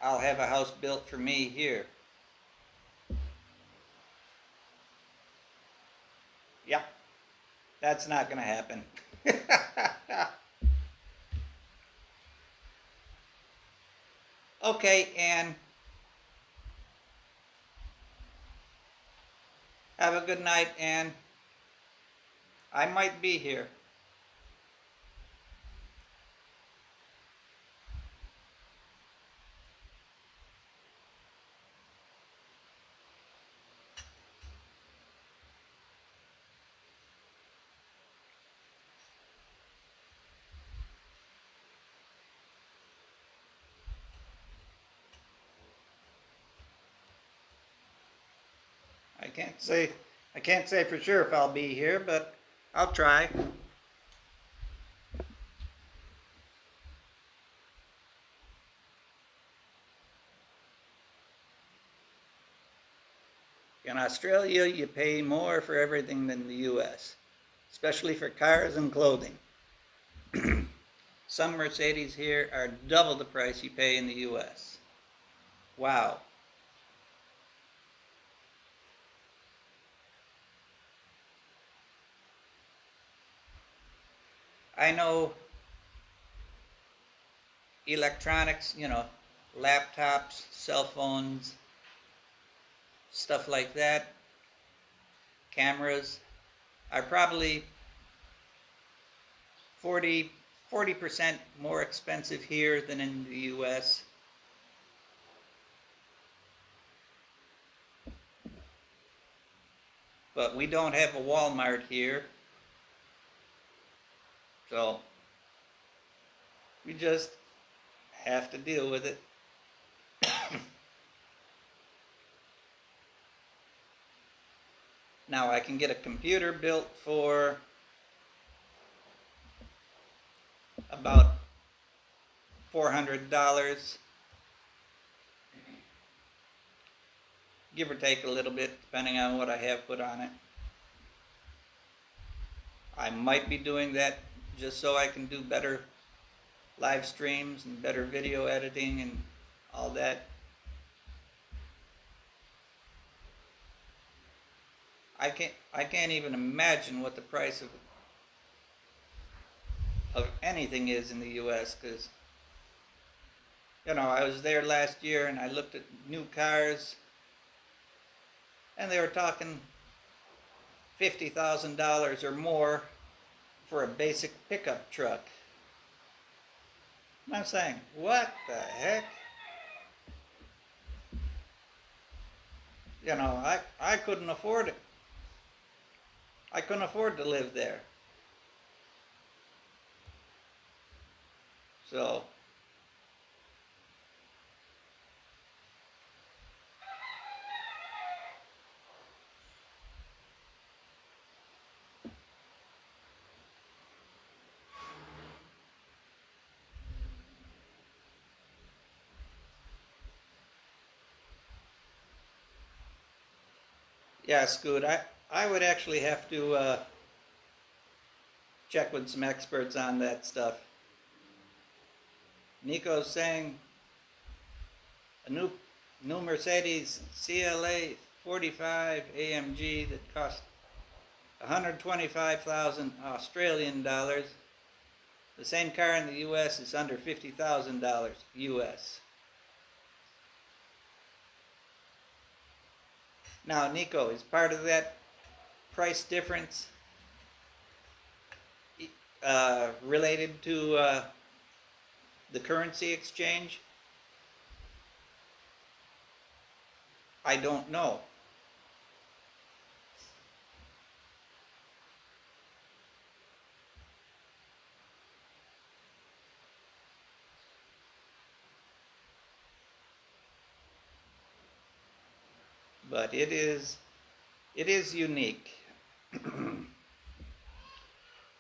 I'll have a house built for me here. Yep, that's not going to happen. Okay, Ann. Have a good night, Ann. I might be here. I can't say for sure if I'll be here, but I'll try. In Australia, you pay more for everything than the US, especially for cars and clothing. Some Mercedes here are double the price you pay in the US. Wow. I know electronics, you know, laptops, cell phones, stuff like that, cameras, are probably 40% more expensive here than in the US. But we don't have a Walmart here. So we just have to deal with it. Now I can get a computer built for about $400, give or take a little bit, depending on what I have put on it. I might be doing that just so I can do better live streams and better video editing and all that. I can't even imagine what the price of anything is in the US, because you know, I was there last year and I looked at new cars and they were talking $50,000 or more for a basic pickup truck. And I'm saying, what the heck? You know, I couldn't afford it. I couldn't afford to live there. So yeah, Scoot, I would actually have to check with some experts on that stuff. Nico's saying a new Mercedes CLA 45 AMG that cost 125,000 Australian dollars. The same car in the US is under $50,000 US. Now, Nico, is part of that price difference related to the currency exchange? I don't know. But it is unique.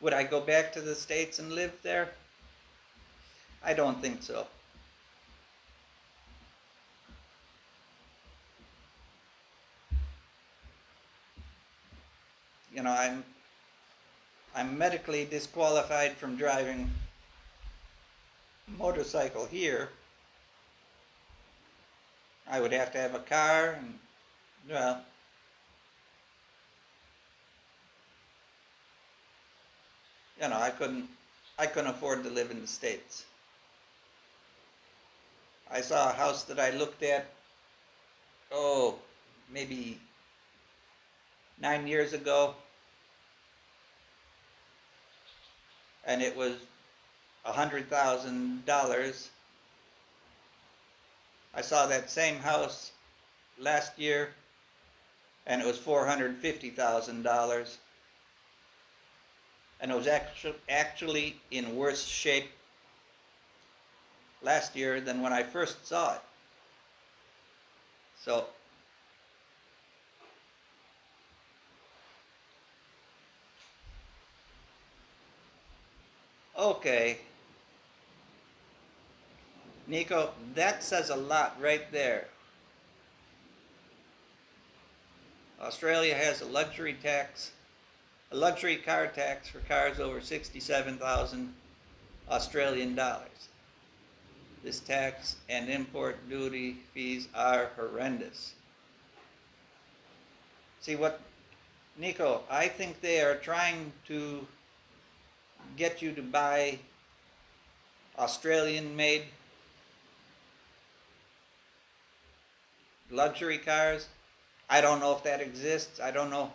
Would I go back to the States and live there? I don't think so. You know, I'm medically disqualified from driving a motorcycle here. I would have to have a car, and well, you know, I couldn't afford to live in the States. I saw a house that I looked at, oh, maybe 9 years ago, and it was $100,000. I saw that same house last year, and it was $450,000, and it was actually in worse shape last year than when I first saw it. So okay, Nico, that says a lot right there. Australia has a luxury car tax for cars over 67,000 Australian dollars. This tax and import duty fees are horrendous. See what, Nico, I think they are trying to get you to buy Australian-made luxury cars. I don't know if that exists. I don't know.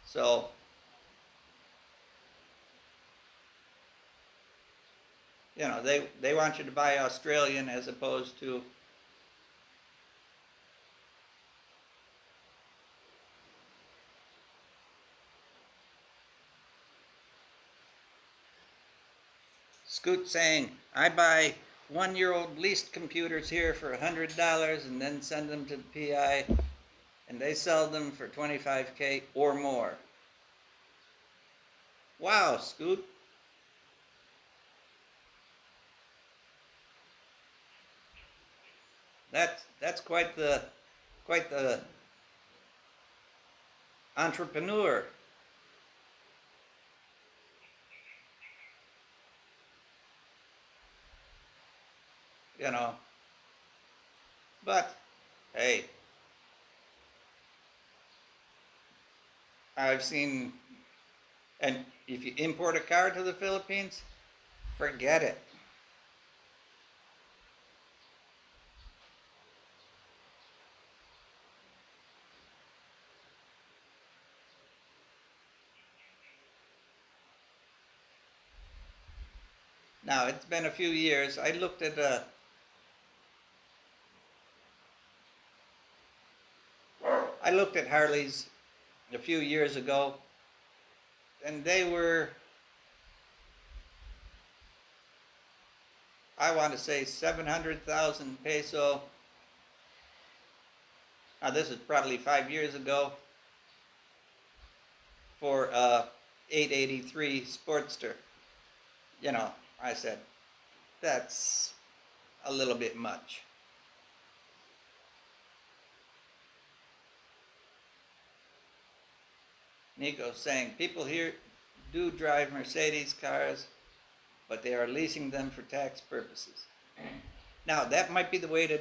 So you know, they want you to buy Australian as opposed to Scoot saying, I buy 1-year-old leased computers here for $100 and then send them to the PI, and they sell them for $25K or more. Wow, Scoot. That's quite the entrepreneur. You know. But hey, I've seen, and if you import a car to the Philippines, forget it. Now, it's been a few years. I looked at Harleys a few years ago, and they were, I want to say, 700,000 peso. Now, this is probably 5 years ago for a 883 Sportster. You know, I said, that's a little bit much. Nico's saying, people here do drive Mercedes cars, but they are leasing them for tax purposes. Now, that might be the way to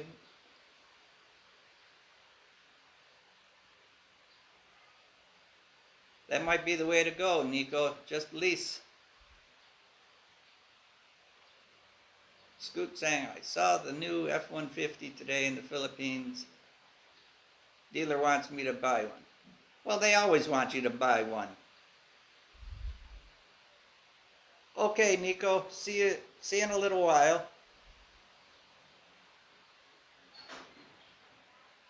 go, Nico. Just lease. Scoot saying, I saw the new F-150 today in the Philippines. Dealer wants me to buy one. Well, they always want you to buy one. Okay, Nico, see you in a little while.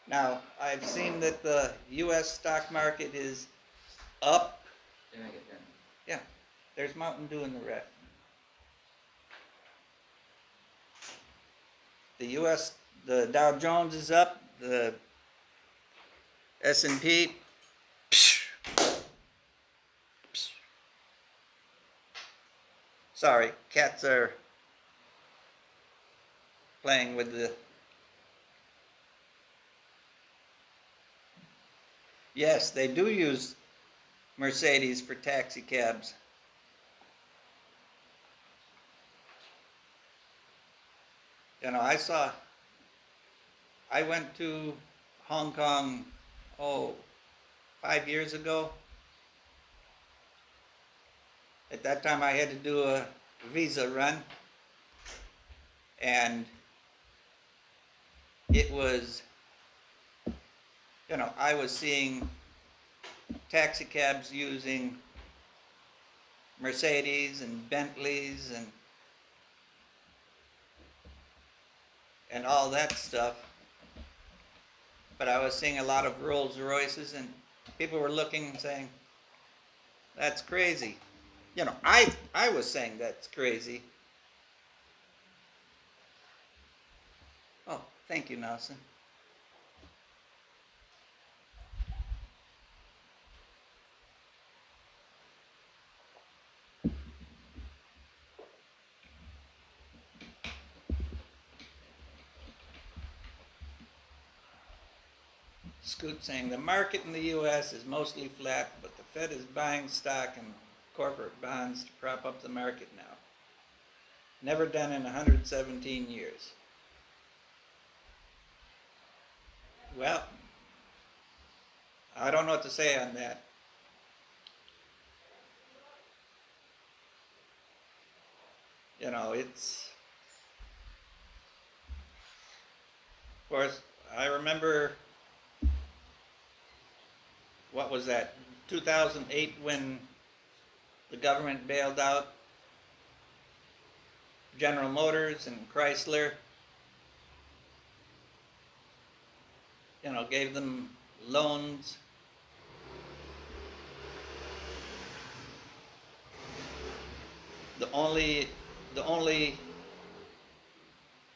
Now, I've seen that the U.S. stock market is up. Did I get that? Yeah, there's Mountain Dew in the ref. The U.S., the Dow Jones is up. The S&P. Sorry, cats are playing with the... Yes, they do use Mercedes for taxi cabs. You know, I went to Hong Kong, 5 years ago. At that time I had to do a visa run, and it was, you know, I was seeing taxi cabs using Mercedes and Bentleys and all that stuff. But I was seeing a lot of Rolls Royces, and people were looking and saying, that's crazy. You know, I was saying that's crazy. Oh, thank you, Nelson. Scoot saying the market in the U.S. is mostly flat, but the Fed is buying stock and corporate bonds to prop up the market now. Never done in 117 years. Well, I don't know what to say on that. You know, it's... Of course, I remember... What was that? 2008, when the government bailed out General Motors and Chrysler. You know, gave them loans. The only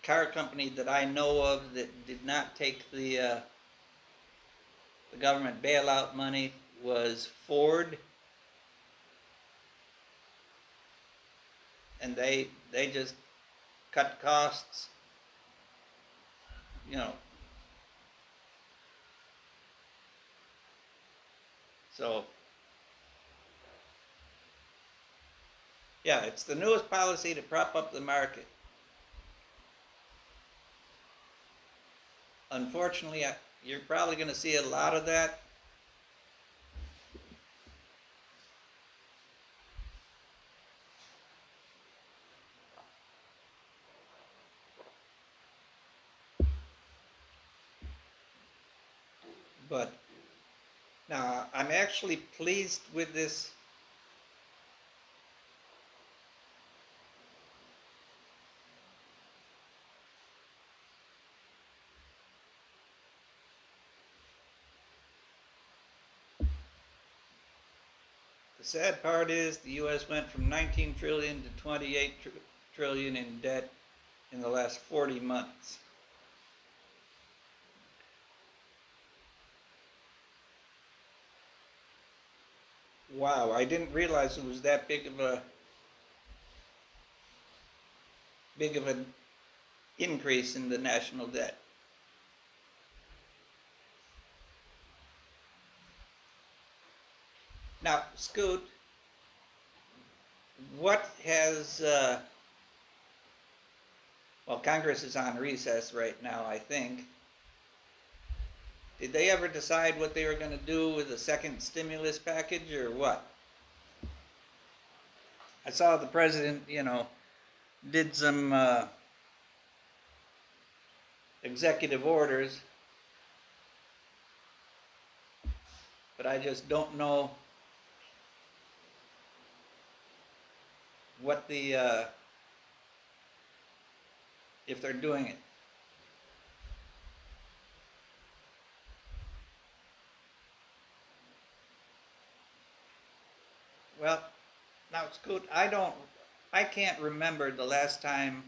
car company that I know of that did not take the government bailout money was Ford, and they just cut costs, you know. So yeah, it's the newest policy to prop up the market. Unfortunately, you're probably going to see a lot of that. But now I'm actually pleased with this. The sad part is the U.S. went from 19 trillion to 28 trillion in debt in the last 40 months. Wow, I didn't realize it was that big of an increase in the national debt. Now, Scoot, what has, well, Congress is on recess right now, I think. Did they ever decide what they were going to do with the second stimulus package or what? I saw the president, did some executive orders, but I just don't know what if they're doing it. Well, now Scoot, I can't remember the last time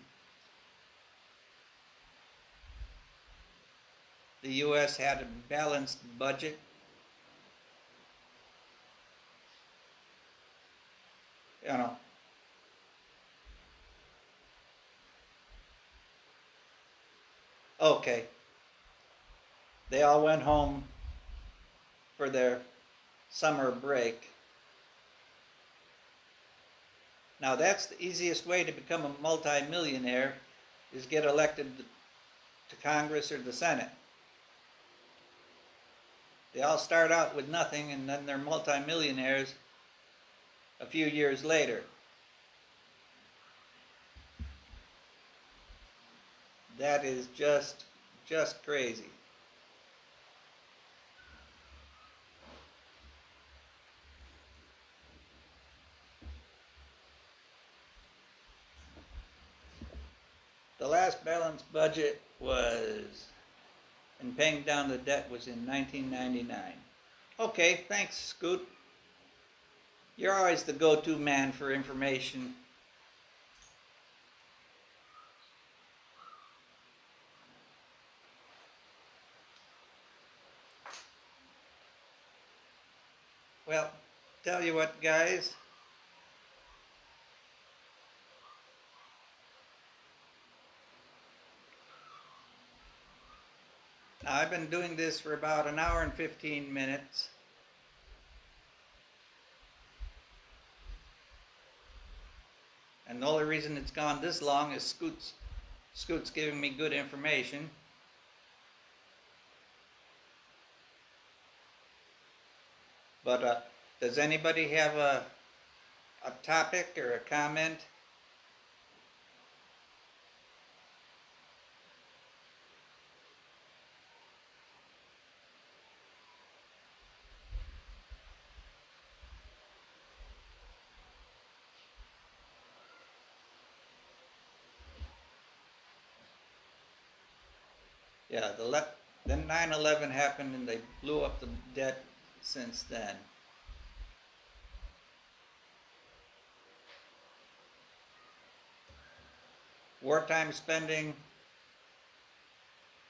the U.S. had a balanced budget. You know, okay, they all went home for their summer break. Now that's the easiest way to become a multimillionaire is get elected to Congress or the Senate. They all start out with nothing and then they're multimillionaires a few years later. That is just crazy. The last balanced budget was, and paying down the debt was in 1999. Okay, thanks, Scoot. You're always the go-to man for information. Well, tell you what, guys. Now, I've been doing this for about an hour and 15 minutes. And the only reason it's gone this long is Scoot's giving me good information. But does anybody have a topic or a comment? Yeah, then 9/11 happened and they blew up the debt since then. Wartime spending,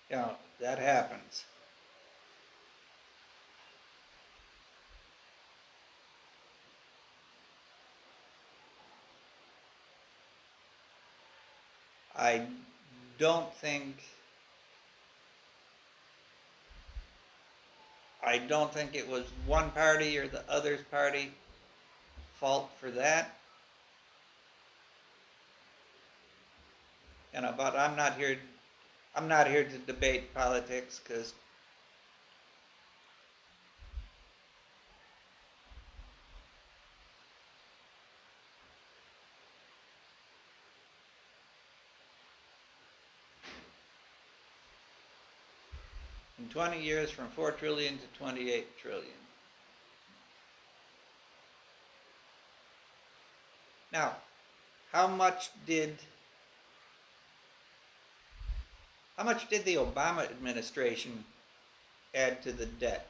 that happens. I don't think it was one party or the other's party fault for that. But I'm not here to debate politics because in 20 years from 4 trillion to 28 trillion. Now, how much did the Obama administration add to the debt?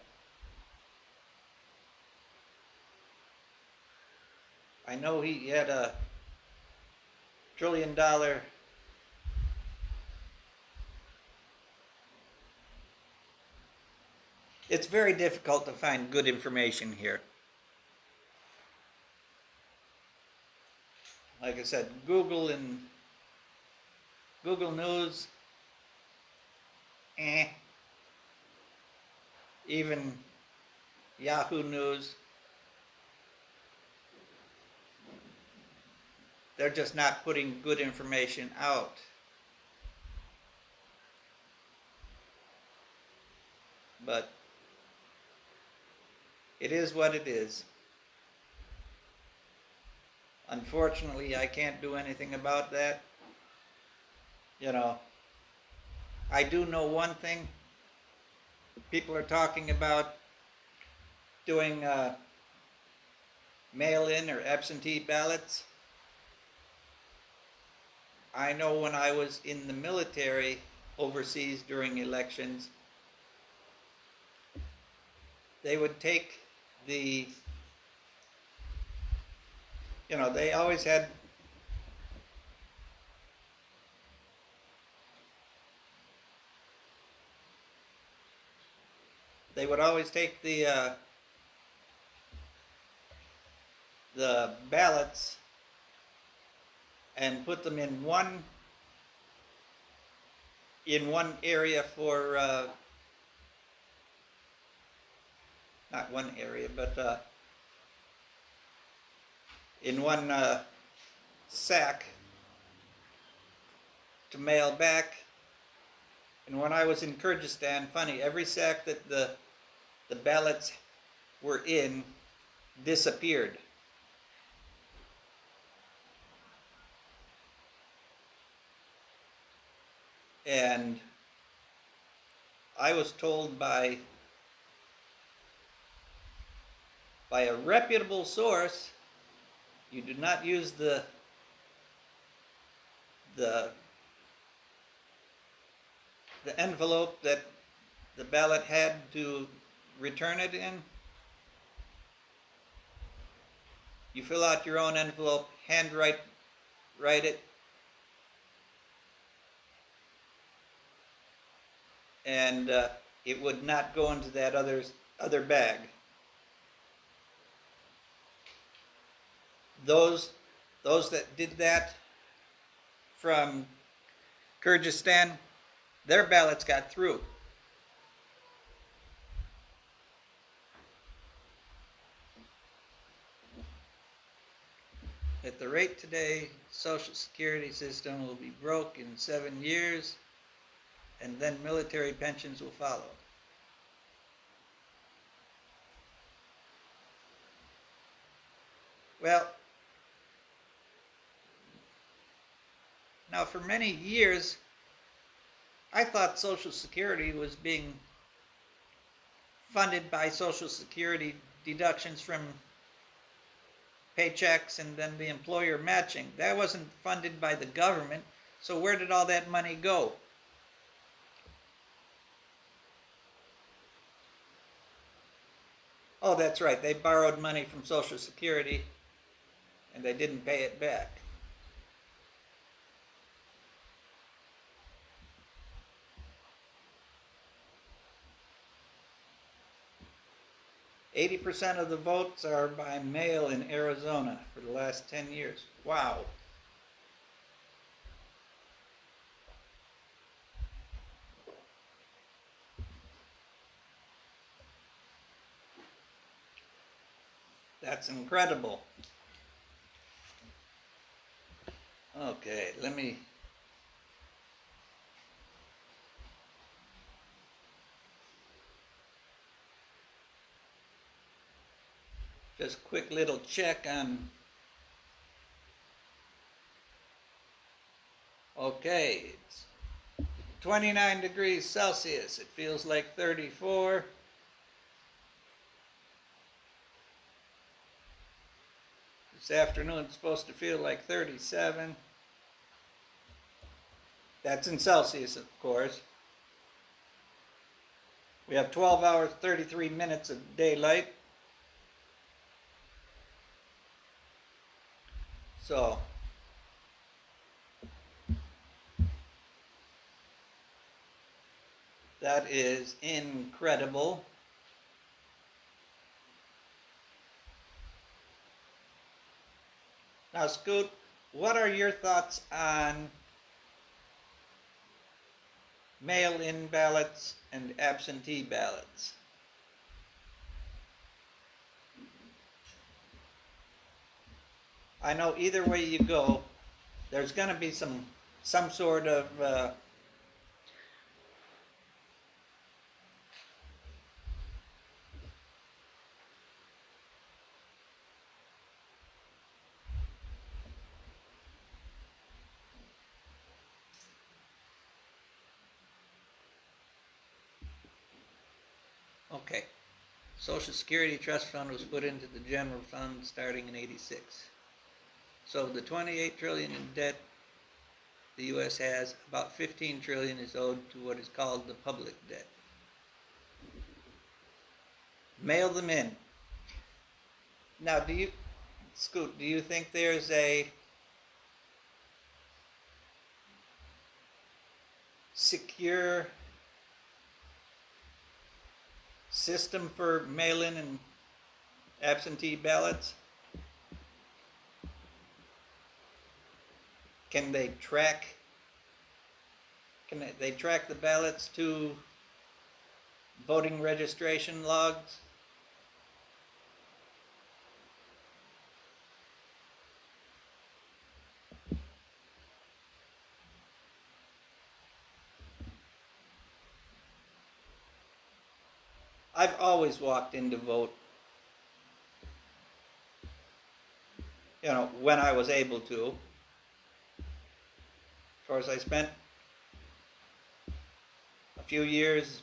I know he had a $1 trillion. It's very difficult to find good information here. Like I said, Google News, even Yahoo News. They're just not putting good information out. But it is what it is. Unfortunately, I can't do anything about that. You know, I do know one thing. People are talking about doing mail-in or absentee ballots. I know when I was in the military overseas during elections, they would take the, they always had they would always take the ballots and put them in one area for not one area, but in one sack to mail back. And when I was in Kyrgyzstan, funny, every sack that the ballots were in disappeared. And I was told by a reputable source, you do not use the envelope that the ballot had to return it in. You fill out your own envelope, write it, and it would not go into that other bag. Those that did that from Kyrgyzstan, their ballots got through. At the rate today, Social Security system will be broke in 7 years, and then military pensions will follow. Well, now for many years, I thought Social Security was being funded by Social Security deductions from paychecks and then the employer matching. That wasn't funded by the government, so where did all that money go? Oh, that's right, they borrowed money from Social Security and they didn't pay it back. %80 of the votes are by mail in Arizona for the last 10 years. Wow. That's incredible. Okay, let me just quick little check on. Okay, it's 29 degrees Celsius. It feels like 34. This afternoon it's supposed to feel like 37. That's in Celsius, of course. We have 12 hours, 33 minutes of daylight. So, that is incredible. Now, Scoot, what are your thoughts on mail-in ballots and absentee ballots? I know either way you go, there's going to be some sort of okay. Social Security Trust Fund was put into the general fund starting in '86. So the 28 trillion in debt the U.S. has, about 15 trillion is owed to what is called the public debt. Mail them in. Now, Scoot, do you think there's a secure system for mail-in and absentee ballots? Can they track the ballots to voting registration logs? I've always walked in to vote, when I was able to. Of course, I spent a few years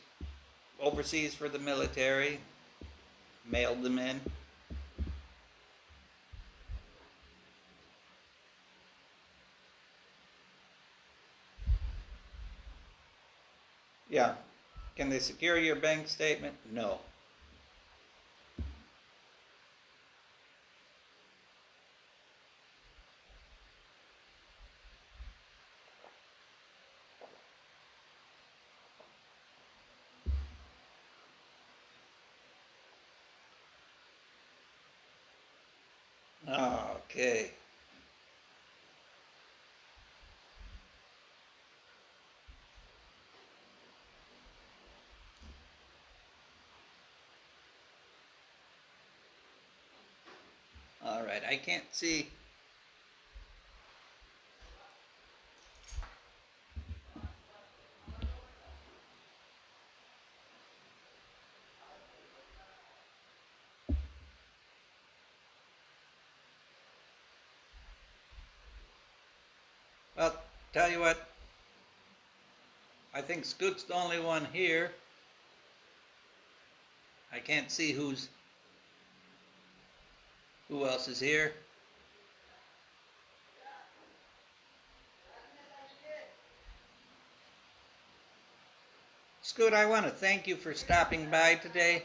overseas for the military, mailed them in. Yeah. Can they secure your bank statement? No. Okay. All right, I can't see. Well, tell you what, I think Scoot's the only one here. I can't see who else is here. Scoot, I want to thank you for stopping by today.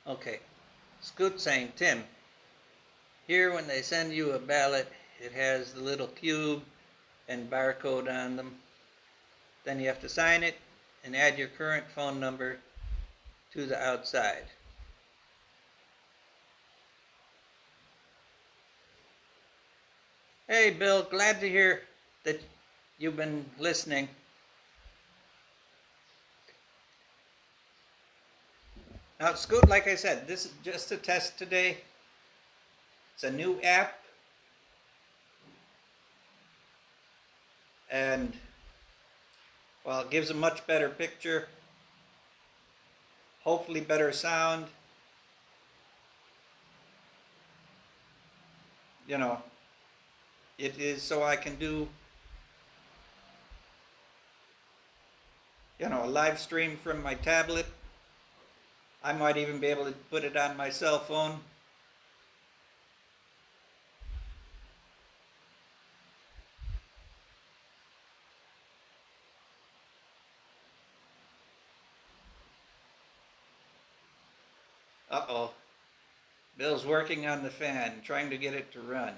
Okay, Scoot saying, Tim, here when they send you a ballot, it has the little cube and barcode on them. Then you have to sign it and add your current phone number to the outside. Hey, Bill, glad to hear that you've been listening. Now, Scoot, like I said, this is just a test today. It's a new app. And, well, it gives a much better picture. Hopefully better sound. It is so I can do, a live stream from my tablet. I might even be able to put it on my cell phone. Uh-oh. Bill's working on the fan, trying to get it to run.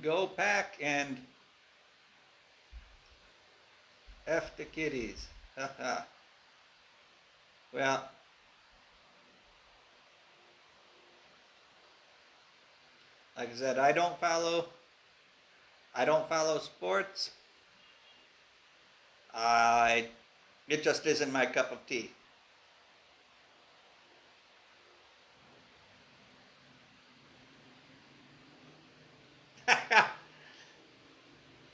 Go Pack and F the Kitties. Haha. Well, like I said, I don't follow sports. It just isn't my cup of tea.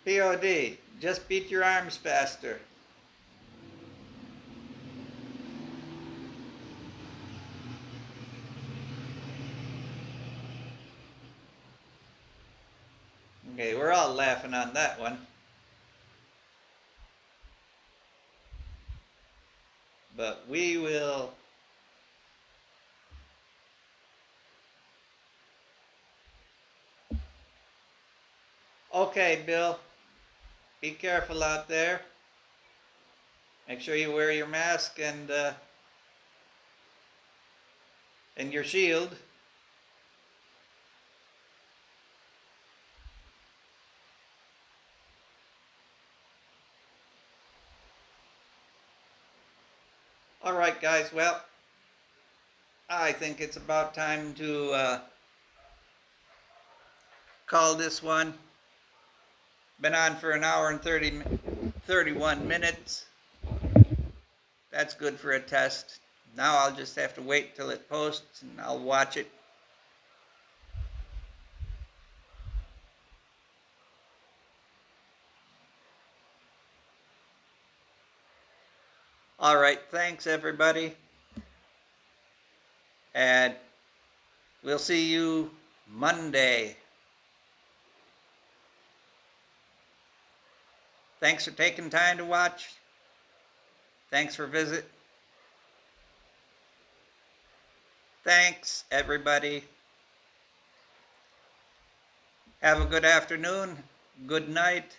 POD, just beat your arms faster. Okay, we're all laughing on that one. But we will. Okay, Bill, be careful out there. Make sure you wear your mask and your shield. All right, guys. Well, I think it's about time to call this one. Been on for an hour and 31 minutes. That's good for a test. Now I'll just have to wait till it posts and I'll watch it. All right, thanks everybody. And we'll see you Monday. Thanks for taking time to watch. Thanks for visit. Thanks, everybody. Have a good afternoon, good night,